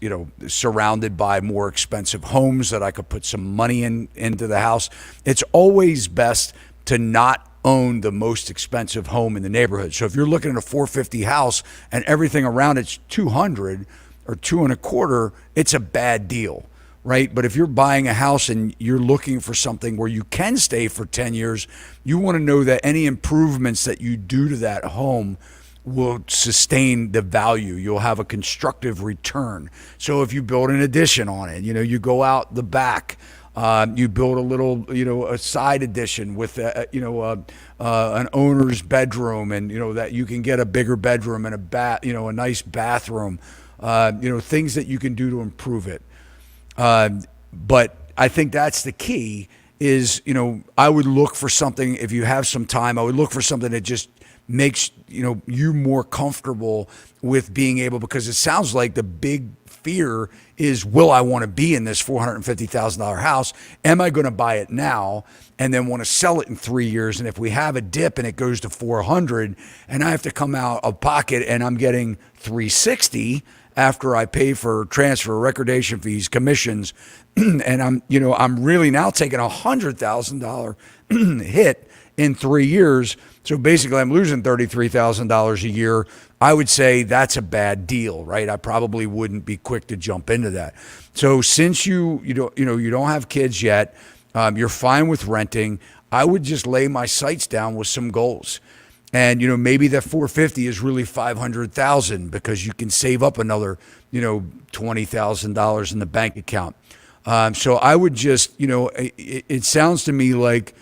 surrounded by more expensive homes that I could put some money into the house. It's always best to not own the most expensive home in the neighborhood. So if you're looking at a 450 house and everything around it's 200 or 225, it's a bad deal, right? But if you're buying a house and you're looking for something where you can stay for 10 years, you want to know that any improvements that you do to that home will sustain the value. You'll have a constructive return. So if you build an addition on it, you go out the back, you build a little, a side addition with, an owner's bedroom, and, that you can get a bigger bedroom and a nice bathroom, things that you can do to improve it. But I think that's the key is, I would look for something, if you have some time, I would look for something that just makes you more comfortable with being able, because it sounds like the big fear is, will I want to be in this $450,000 house? Am I going to buy it now and then want to sell it in 3 years? And if we have a dip and it goes to 400 and I have to come out of pocket and I'm getting 360 after I pay for transfer, recordation fees, commissions, and I'm really now taking $100,000 hit in 3 years. So basically I'm losing $33,000 a year. I would say that's a bad deal, right? I probably wouldn't be quick to jump into that. So since you don't have kids yet, you're fine with renting, I would just lay my sights down with some goals. And maybe that 450 is really 500,000 because you can save up another $20,000 in the bank account. So I would just it sounds to me like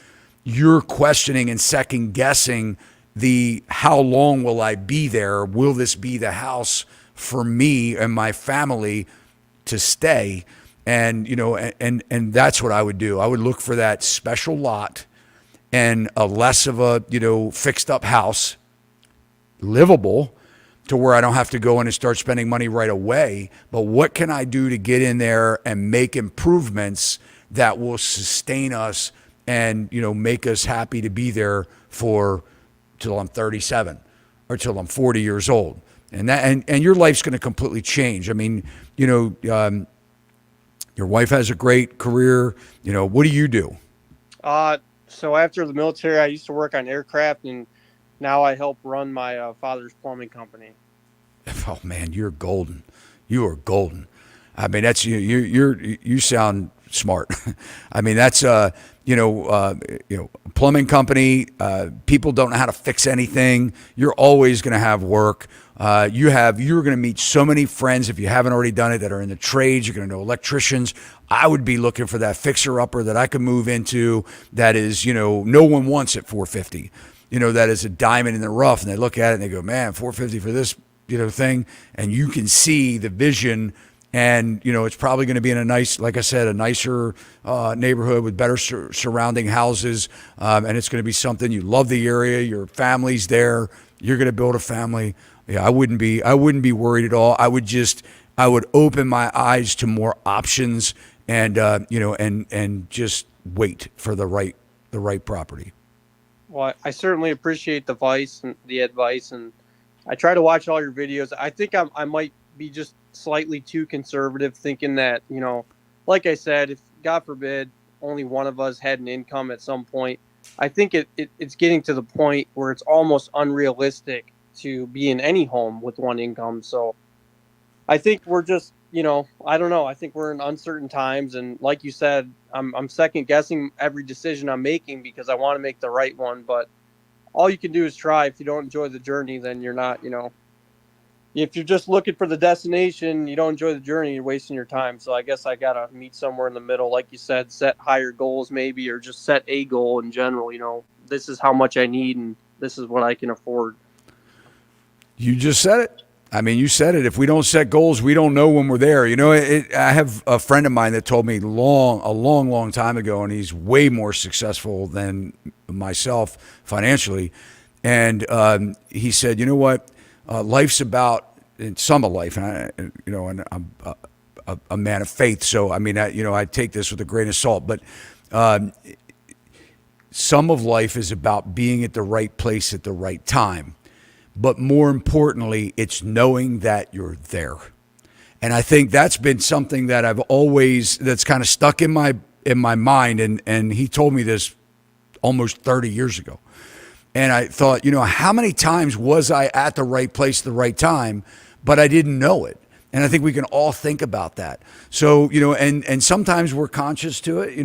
you're questioning and second guessing the how long will I be there? Will this be the house for me and my family to stay? And and that's what I would do. I would look for that special lot and a less of a fixed up house, livable, to where I don't have to go in and start spending money right away. But what can I do to get in there and make improvements that will sustain us and make us happy to be there for till I'm 37 or till I'm 40 years old? And your life's going to completely change. I mean, your wife has a great career. What do you do? So after the military, I used to work on aircraft, and now I help run my father's plumbing company. Oh man, you're golden. You are golden. I mean, that's you sound smart. I mean, that's plumbing company. People don't know how to fix anything. You're always going to have work. You're going to meet so many friends if you haven't already done it that are in the trades. You're going to know electricians. I would be looking for that fixer upper that I could move into. That is, no one wants at 450. That is a diamond in the rough, and they look at it and they go, man, 450 for this, thing, and you can see the vision. And, it's probably going to be in a nice, like I said, a nicer neighborhood with better surrounding houses. And it's going to be something you love the area. Your family's there. You're going to build a family. Yeah, I wouldn't be worried at all. I would open my eyes to more options and, and just wait for the right property. Well, I certainly appreciate the advice, and I try to watch all your videos. I think I might be just slightly too conservative, thinking that, like I said, if God forbid only one of us had an income at some point, I think it's getting to the point where it's almost unrealistic to be in any home with one income. So I think we're just, I don't know. I think we're in uncertain times. And like you said, I'm second guessing every decision I'm making because I want to make the right one. But all you can do is try. If you don't enjoy the journey, then you're not, if you're just looking for the destination, you don't enjoy the journey, you're wasting your time. So I guess I got to meet somewhere in the middle. Like you said, set higher goals maybe, or just set a goal in general. This is how much I need and this is what I can afford. You just said it. I mean, you said it. If we don't set goals, we don't know when we're there. I have a friend of mine that told me a long time ago, and he's way more successful than myself financially. And he said, you know what? Life's about some of life, and I'm a man of faith. So I mean, I take this with a grain of salt. But some of life is about being at the right place at the right time. But more importantly, it's knowing that you're there. And I think that's been something that that's kind of stuck in my mind. And he told me this almost 30 years ago. And I thought, how many times was I at the right place at the right time, but I didn't know it? And I think we can all think about that. So, and sometimes we're conscious to it,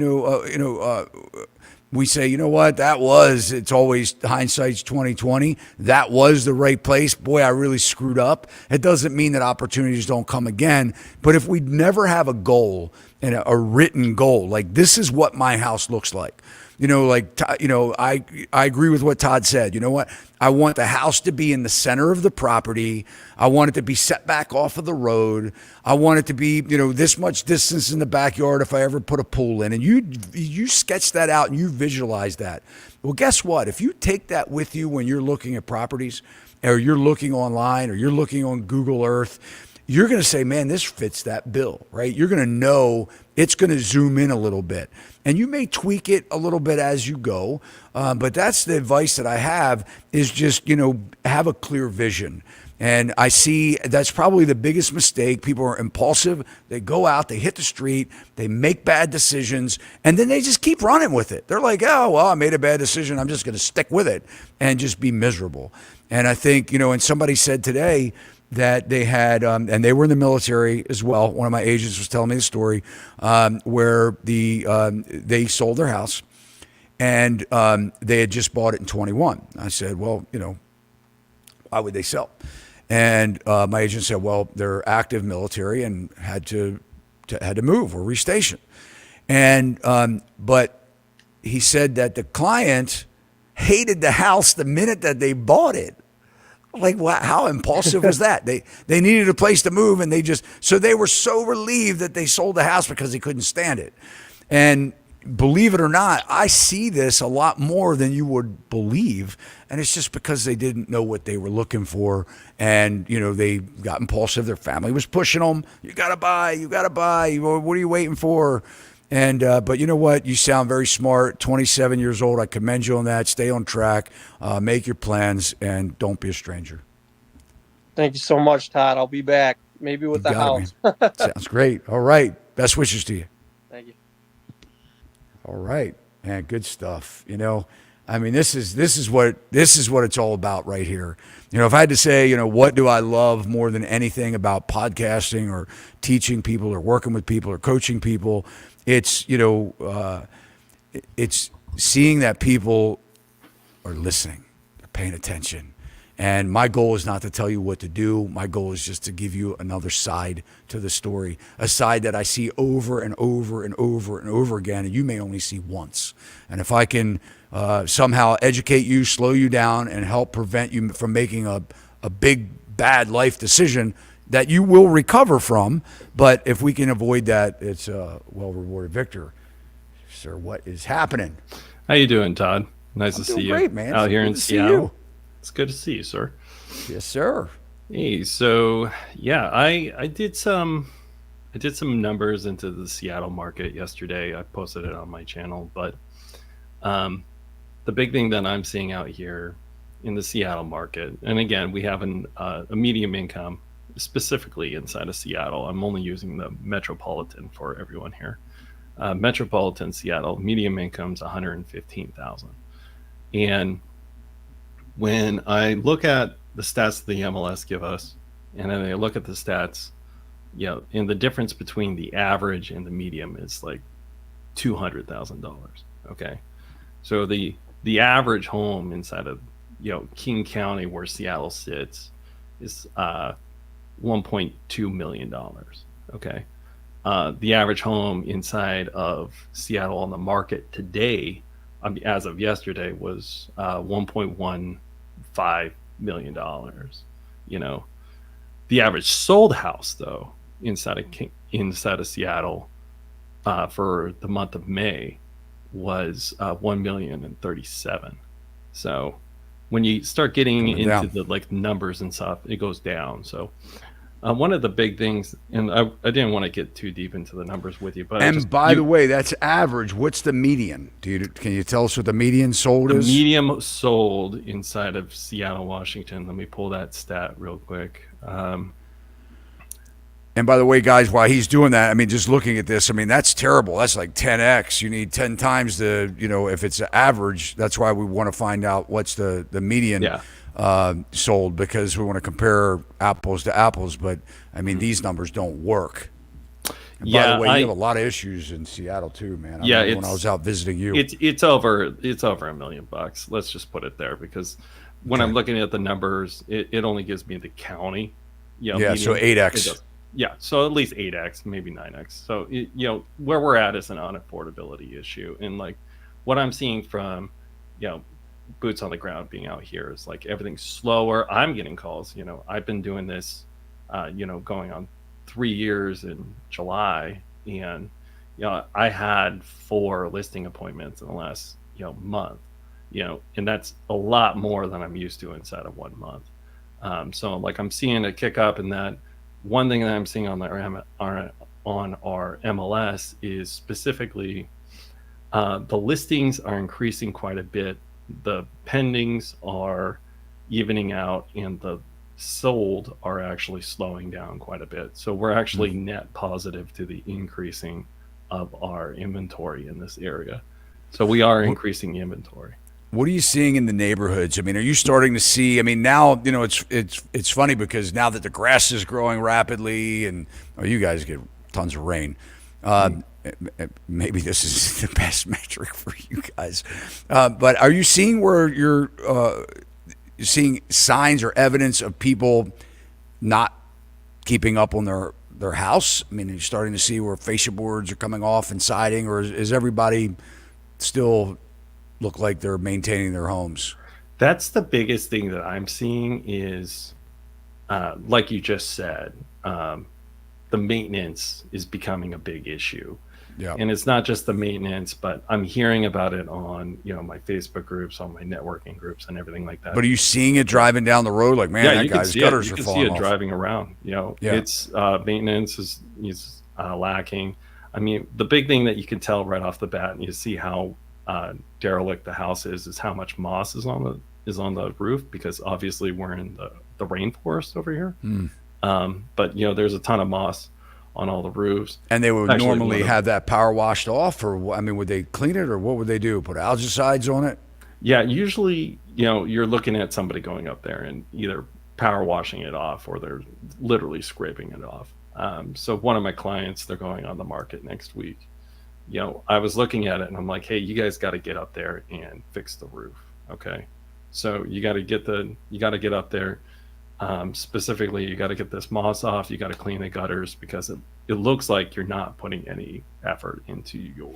we say, you know what, it's always hindsight's 2020. That was the right place. Boy, I really screwed up. It doesn't mean that opportunities don't come again. But if we never have a goal and a written goal, like this is what my house looks like. I agree with what Todd said. You know what? I want the house to be in the center of the property. I want it to be set back off of the road. I want it to be, this much distance in the backyard if I ever put a pool in. And you sketch that out and you visualize that. Well, guess what? If you take that with you when you're looking at properties, or you're looking online, or you're looking on Google Earth, you're going to say, man, this fits that bill, right? You're going to know it's going to zoom in a little bit. And you may tweak it a little bit as you go. But that's the advice that I have is just, have a clear vision. And I see that's probably the biggest mistake. People are impulsive. They go out, they hit the street, they make bad decisions, and then they just keep running with it. They're like, oh, well, I made a bad decision. I'm just going to stick with it and just be miserable. And I think, and somebody said today, that they had, and they were in the military as well. One of my agents was telling me the story where they sold their house, and they had just bought it in 21. I said, well, why would they sell? And my agent said, well, they're active military and had to move or restation. And but he said that the client hated the house the minute that they bought it. Like, wow, how impulsive was that? They needed a place to move, and so they were so relieved that they sold the house because they couldn't stand it. And believe it or not, I see this a lot more than you would believe. And it's just because they didn't know what they were looking for. And, they got impulsive. Their family was pushing them. You got to buy. What are you waiting for? And but you know what? You sound very smart. 27 years old. I commend you on that. Stay on track. Make your plans, and don't be a stranger. Thank you so much, Todd. I'll be back, maybe with the Got it, house. man. Sounds great. All right. Best wishes to you. Thank you. All right, man, good stuff. You know, I mean, this is what it's all about right here. You know, if I had to say, you know, what do I love more than anything about podcasting or teaching people or working with people or coaching people, it's it's seeing that people are listening, they're paying attention. And my goal is not to tell you what to do. My goal is just to give you another side to the story, a side that I see over and over and over and over again, and you may only see once. And if I can somehow educate you, slow you down, and help prevent you from making a big, bad life decision that you will recover from, but if we can avoid that, it's a well-rewarded victor. Sir, what is happening? How you doing, Todd? Nice to Doing see great, you man. out here Good in to see Seattle. you. It's good to see you, sir. Yes, sir. Hey, so yeah, I did some numbers into the Seattle market yesterday. I posted it on my channel, but the big thing that I'm seeing out here in the Seattle market, and again, we have a medium income specifically inside of Seattle. I'm only using the metropolitan for everyone here. Metropolitan Seattle medium income's 115,000, and when I look at the stats the MLS give us, and then I look at the stats, and the difference between the average and the medium is like $200,000. Okay, so the average home inside of King County, where Seattle sits, is $1.2 million. Okay, the average home inside of Seattle on the market today, as of yesterday, was $1.15 million. The average sold house, though, inside of Seattle for the month of May was $1,037,000. So when you start getting Coming into down. the numbers and stuff, it goes down. So one of the big things, and I didn't want to get too deep into the numbers with you, but By the way, that's average. What's the median? Can you tell us what the median sold the is? medium sold inside of Seattle, Washington. Let me pull that stat real quick. And by the way, guys, while he's doing that, I mean, just looking at this, I mean, that's terrible. That's like 10x. You need 10 times the, if it's average. That's why we want to find out what's the median sold, because we want to compare apples to apples. But I mean, these numbers don't work. And by the way, you have a lot of issues in Seattle too, man. I remember when I was out visiting you. It's over $1 million. Let's just put it there, because when I'm looking at the numbers, it only gives me the county. Yeah, so 8x. Yeah, so at least 8x, maybe 9x. So where we're at is an unaffordability issue, and like what I'm seeing from boots on the ground being out here is like everything's slower. I'm getting calls. I've been doing this, going on 3 years in July, and I had 4 listing appointments in the last month, and that's a lot more than I'm used to inside of 1 month. So like I'm seeing a kick up in that. One thing that I'm seeing on our MLS is specifically the listings are increasing quite a bit. The pendings are evening out, and the sold are actually slowing down quite a bit. So we're actually net positive to the increasing of our inventory in this area. So we are increasing inventory. What are you seeing in the neighborhoods? I mean, are you starting to see? I mean, now it's funny because now that the grass is growing rapidly, and you guys get tons of rain. Maybe this is the best metric for you guys. But are you seeing where you're seeing signs or evidence of people not keeping up on their house? I mean, are you starting to see where fascia boards are coming off and siding, or is everybody still look like they're maintaining their homes? That's the biggest thing that I'm seeing is, like you just said, the maintenance is becoming a big issue. Yeah. And it's not just the maintenance, but I'm hearing about it on, my Facebook groups, on my networking groups, and everything like that. But are you seeing it driving down the road? Like, man, that guy's gutters are falling off. You can see it driving around. It's maintenance is lacking. I mean, the big thing that you can tell right off the bat, and you see how derelict the house is how much moss is on is on the roof because obviously we're in the rainforest over here. Hmm. But there's a ton of moss on all the roofs. And they would Actually, normally one of- have that power washed off, or I mean, would they clean it, or what would they do? Put algicides on it? Yeah, usually, you're looking at somebody going up there and either power washing it off or they're literally scraping it off. So one of my clients, they're going on the market next week. I was looking at it and I'm like, hey, you guys got to get up there and fix the roof. Okay. So you got to get up there. Specifically, you got to get this moss off. You got to clean the gutters because it looks like you're not putting any effort into your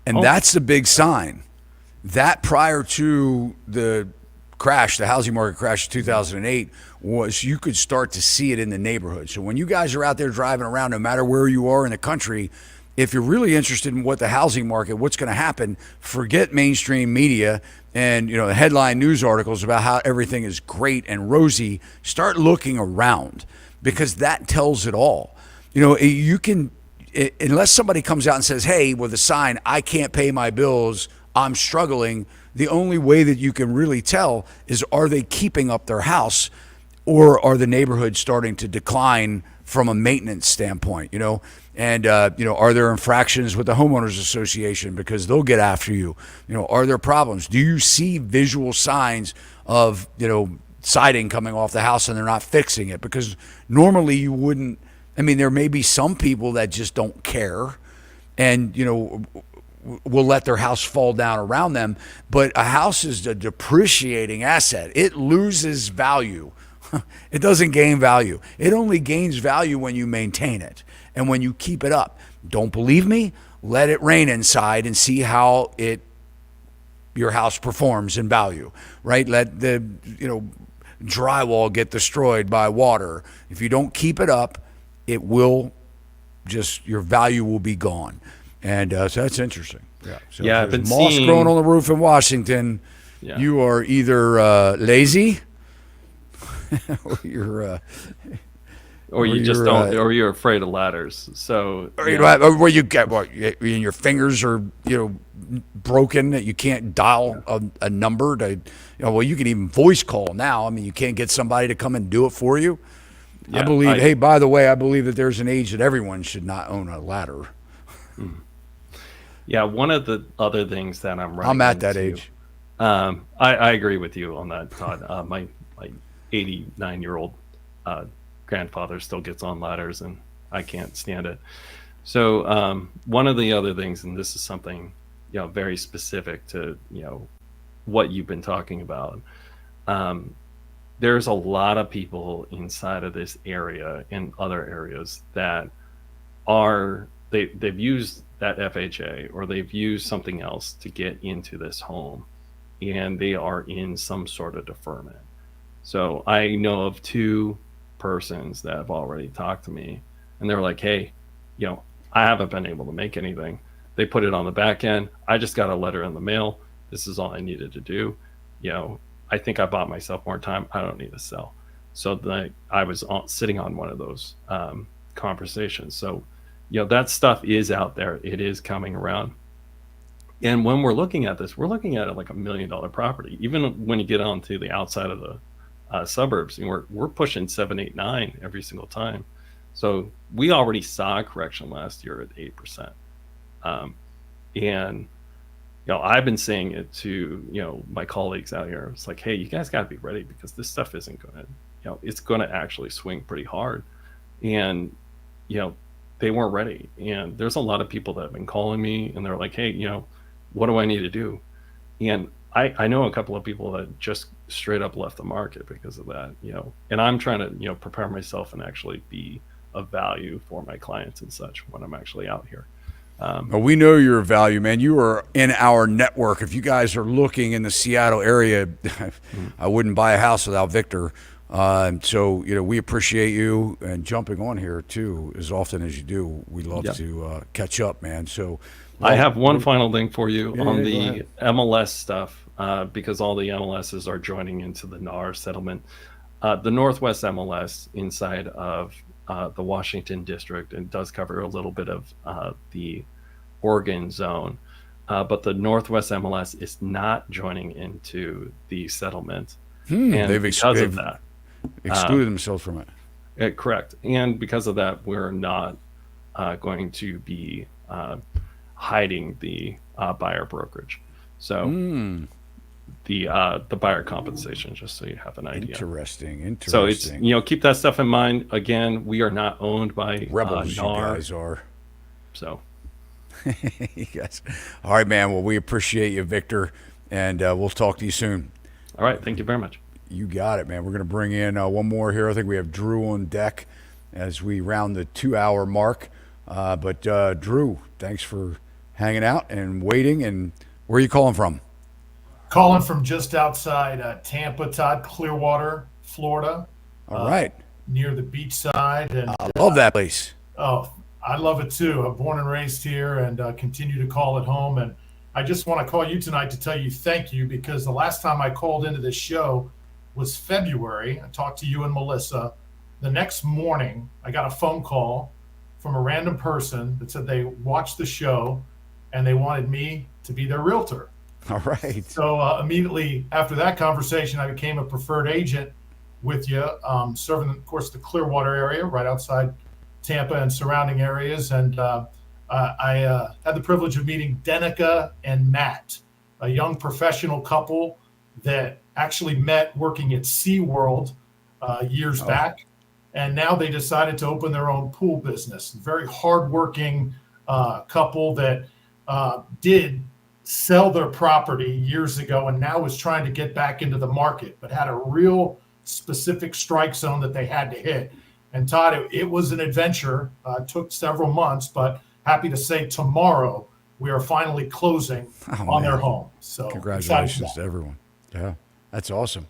And home. that's the big sign. That prior to the crash, the housing market crash of 2008, was you could start to see it in the neighborhood. So when you guys are out there driving around, no matter where you are in the country, if you're really interested in what the housing market, what's going to happen, forget mainstream media and the headline news articles about how everything is great and rosy. Start looking around, because that tells it all. You can, unless somebody comes out and says, hey, with a sign, I can't pay my bills, I'm struggling, the only way that you can really tell is, are they keeping up their house, or are the neighborhoods starting to decline from a maintenance standpoint, and are there infractions with the homeowners association because they'll get after you? Are there problems? Do you see visual signs of siding coming off the house and they're not fixing it? Because normally you wouldn't. I mean, there may be some people that just don't care and will let their house fall down around them, but a house is a depreciating asset. It loses value. It doesn't gain value. It only gains value when you maintain it and when you keep it up. Don't believe me? Let it rain inside and see how your house performs in value, right? Let the drywall get destroyed by water. If you don't keep it up, it will your value will be gone. And so that's interesting. Yeah. So Yeah, if I've been there's moss seeing- growing on the roof in Washington, Yeah. you are either lazy or you're or you just don't, or you're afraid of ladders. So or where you get and your fingers are broken that you can't dial a number to well, you can even voice call now. I mean, you can't get somebody to come and do it for you. I believe. Hey, by the way, I believe that there's an age that everyone should not own a ladder. Yeah, one of the other things that I'm running I'm at that into- age. I agree with you on that, Todd. My 89-year-old grandfather still gets on ladders, and I can't stand it. So one of the other things, and this is something very specific to what you've been talking about. There's a lot of people inside of this area and other areas that they've used that FHA or they've used something else to get into this home, and they are in some sort of deferment. So I know of two persons that have already talked to me, and they're like, hey, I haven't been able to make anything. They put it on the back end. I just got a letter in the mail. This is all I needed to do. I think I bought myself more time. I don't need to sell. So I was sitting on one of those conversations. So, that stuff is out there. It is coming around. And when we're looking at this, we're looking at it like $1 million property. Even when you get onto the outside of the suburbs, and we're pushing 7, 8, 9 every single time. So we already saw a correction last year at 8%. And I've been saying it to my colleagues out here. It's like, hey, you guys got to be ready because this stuff isn't going to, it's going to actually swing pretty hard. And they weren't ready. And there's a lot of people that have been calling me, and they're like, hey, what do I need to do? And I know a couple of people that just straight up left the market because of that. And I'm trying to prepare myself and actually be of value for my clients and such when I'm actually out here. Well, we know your value, man. You are in our network. If you guys are looking in the Seattle area, I wouldn't buy a house without Victor. So, we appreciate you and jumping on here too as often as you do. We love to catch up, man. So I have one final thing for you on go the ahead. MLS stuff, because all the MLSs are joining into the NAR settlement. The Northwest MLS inside of the Washington district, and does cover a little bit of the Oregon zone. but the Northwest MLS is not joining into the settlement. And And because of that, excluded themselves from it. correct. And because of that, we're not going to be hiding the buyer brokerage. So the buyer compensation, just so you have an idea. Interesting. So it's, keep that stuff in mind. Again, we are not owned by Rebels, you NAR. guys are. So You guys. All right, man. Well, we appreciate you, Victor, and we'll talk to you soon. all right, thank you very much. You got it, man. We're going to bring in one more here. I think we have Drew on deck as we round the 2-hour mark. But Drew, thanks for hanging out and waiting. And where are you calling from? Calling from just outside Tampa, Todd, Clearwater, Florida. All right. Near the beachside. And I love that place. Oh, I love it too. I'm born and raised here and continue to call it home. And I just want to call you tonight to tell you thank you, because the last time I called into this show was February. I talked to you and Melissa. The next morning, I got a phone call from a random person that said they watched the show and they wanted me to be their realtor. All right. So immediately after that conversation, I became a preferred agent with you, serving, of course, the Clearwater area right outside Tampa and surrounding areas. And I had the privilege of meeting Denica and Matt, a young professional couple that actually met working at SeaWorld years back. And now they decided to open their own pool business. Very hardworking couple that did sell their property years ago and now is trying to get back into the market, but had a real specific strike zone that they had to hit. And Todd, it was an adventure. Took several months, but happy to say tomorrow we are finally closing on their home. So congratulations to everyone. Yeah, that's awesome.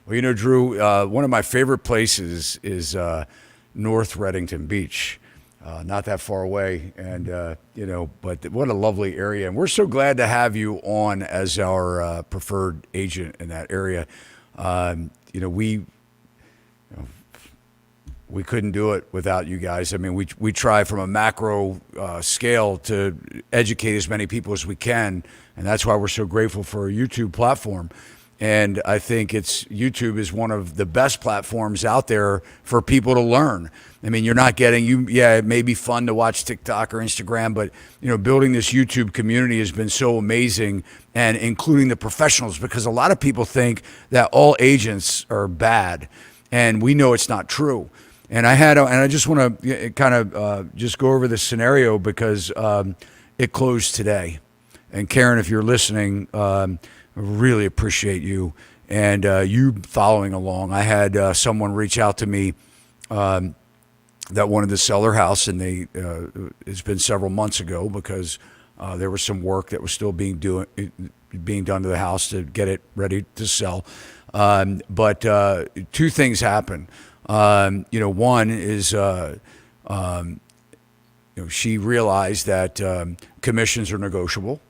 Well, Drew, one of my favorite places is North Reddington Beach. Not that far away, and but what a lovely area, and we're so glad to have you on as our preferred agent in that area. We couldn't do it without you guys. I mean, we try from a macro scale to educate as many people as we can, and that's why we're so grateful for a YouTube platform. And I think YouTube is one of the best platforms out there for people to learn. I mean, you're not getting it may be fun to watch TikTok or Instagram, but building this YouTube community has been so amazing, and including the professionals, because a lot of people think that all agents are bad, and we know it's not true. And I just want to kind of just go over this scenario because it closed today. And Karen, if you're listening, really appreciate you and you following along. I had someone reach out to me that wanted to sell their house, and it's been several months ago because there was some work that was still being done to the house to get it ready to sell. But two things happened. One is she realized that commissions are negotiable.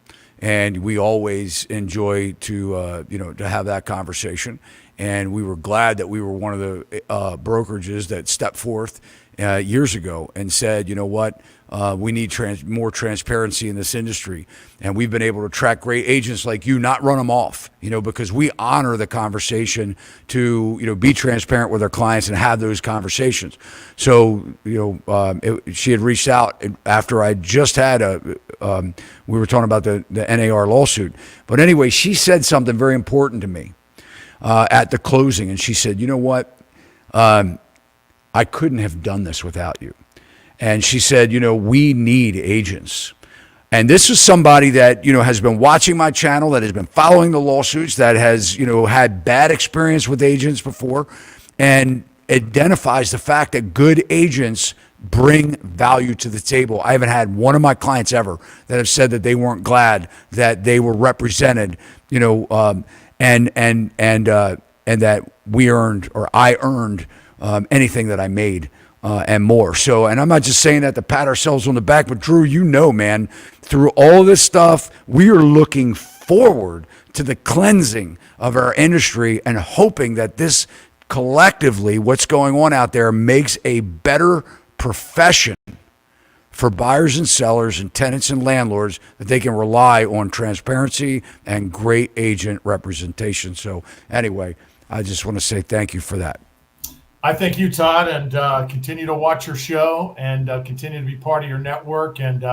And we always enjoy to have that conversation. And we were glad that we were one of the brokerages that stepped forth years ago and said, you know what, we need more transparency in this industry. And we've been able to attract great agents like you, not run them off, because we honor the conversation to, be transparent with our clients and have those conversations. So, she had reached out after I just had we were talking about the NAR lawsuit. But anyway, she said something very important to me at the closing. And she said, you know what? I couldn't have done this without you. And she said, we need agents. And this is somebody that, has been watching my channel, that has been following the lawsuits, that has, had bad experience with agents before, and identifies the fact that good agents bring value to the table. I haven't had one of my clients ever that have said that they weren't glad that they were represented, and that we earned, or I earned, anything that I made, and more. So, and I'm not just saying that to pat ourselves on the back, but Drew, man, through all this stuff, we are looking forward to the cleansing of our industry and hoping that this collectively, what's going on out there, makes a better profession for buyers and sellers and tenants and landlords that they can rely on transparency and great agent representation. So anyway, I just want to say thank you for that. I thank you, Todd, and continue to watch your show and continue to be part of your network. And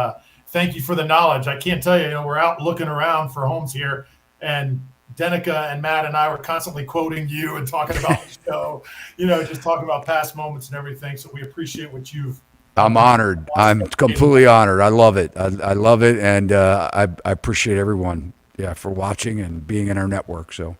thank you for the knowledge. I can't tell you, we're out looking around for homes here, and Denica and Matt and I were constantly quoting you and talking about the show, just talking about past moments and everything. So we appreciate what you've. I'm honored. I'm completely honored. I love it. I love it. And I appreciate everyone, for watching and being in our network. So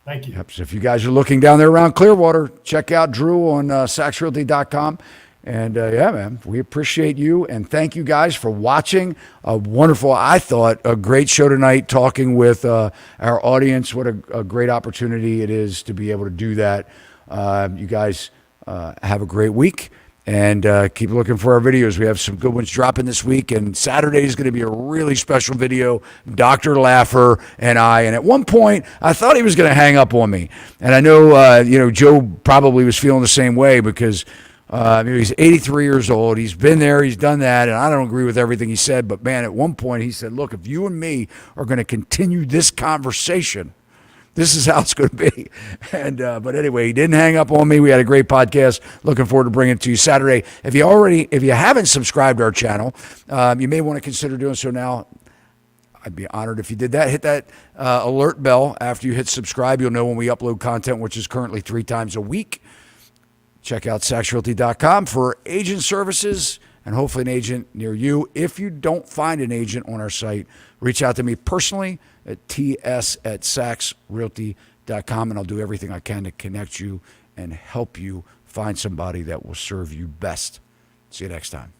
thank you. Yep. So if you guys are looking down there around Clearwater, check out Drew on SachsRealty.com. And man, we appreciate you. And thank you guys for watching. A wonderful, I thought, a great show tonight, talking with our audience. What a great opportunity it is to be able to do that. You guys have a great week. And keep looking for our videos. We have some good ones dropping this week. And Saturday is going to be a really special video. Dr. Laffer and I. And at one point, I thought he was going to hang up on me. And I know, Joe probably was feeling the same way because he's 83 years old. He's been there. He's done that. And I don't agree with everything he said. But, man, at one point he said, look, if you and me are going to continue this conversation, this is how it's going to be. And but anyway, he didn't hang up on me. We had a great podcast. Looking forward to bringing it to you Saturday. If you haven't subscribed to our channel, you may want to consider doing so now. I'd be honored if you did that. Hit that alert bell after you hit subscribe. You'll know when we upload content, which is currently 3 times a week. Check out SachsRealty.com for agent services and hopefully an agent near you. If you don't find an agent on our site, reach out to me personally at ts@SachsRealty.com, and I'll do everything I can to connect you and help you find somebody that will serve you best. See you next time.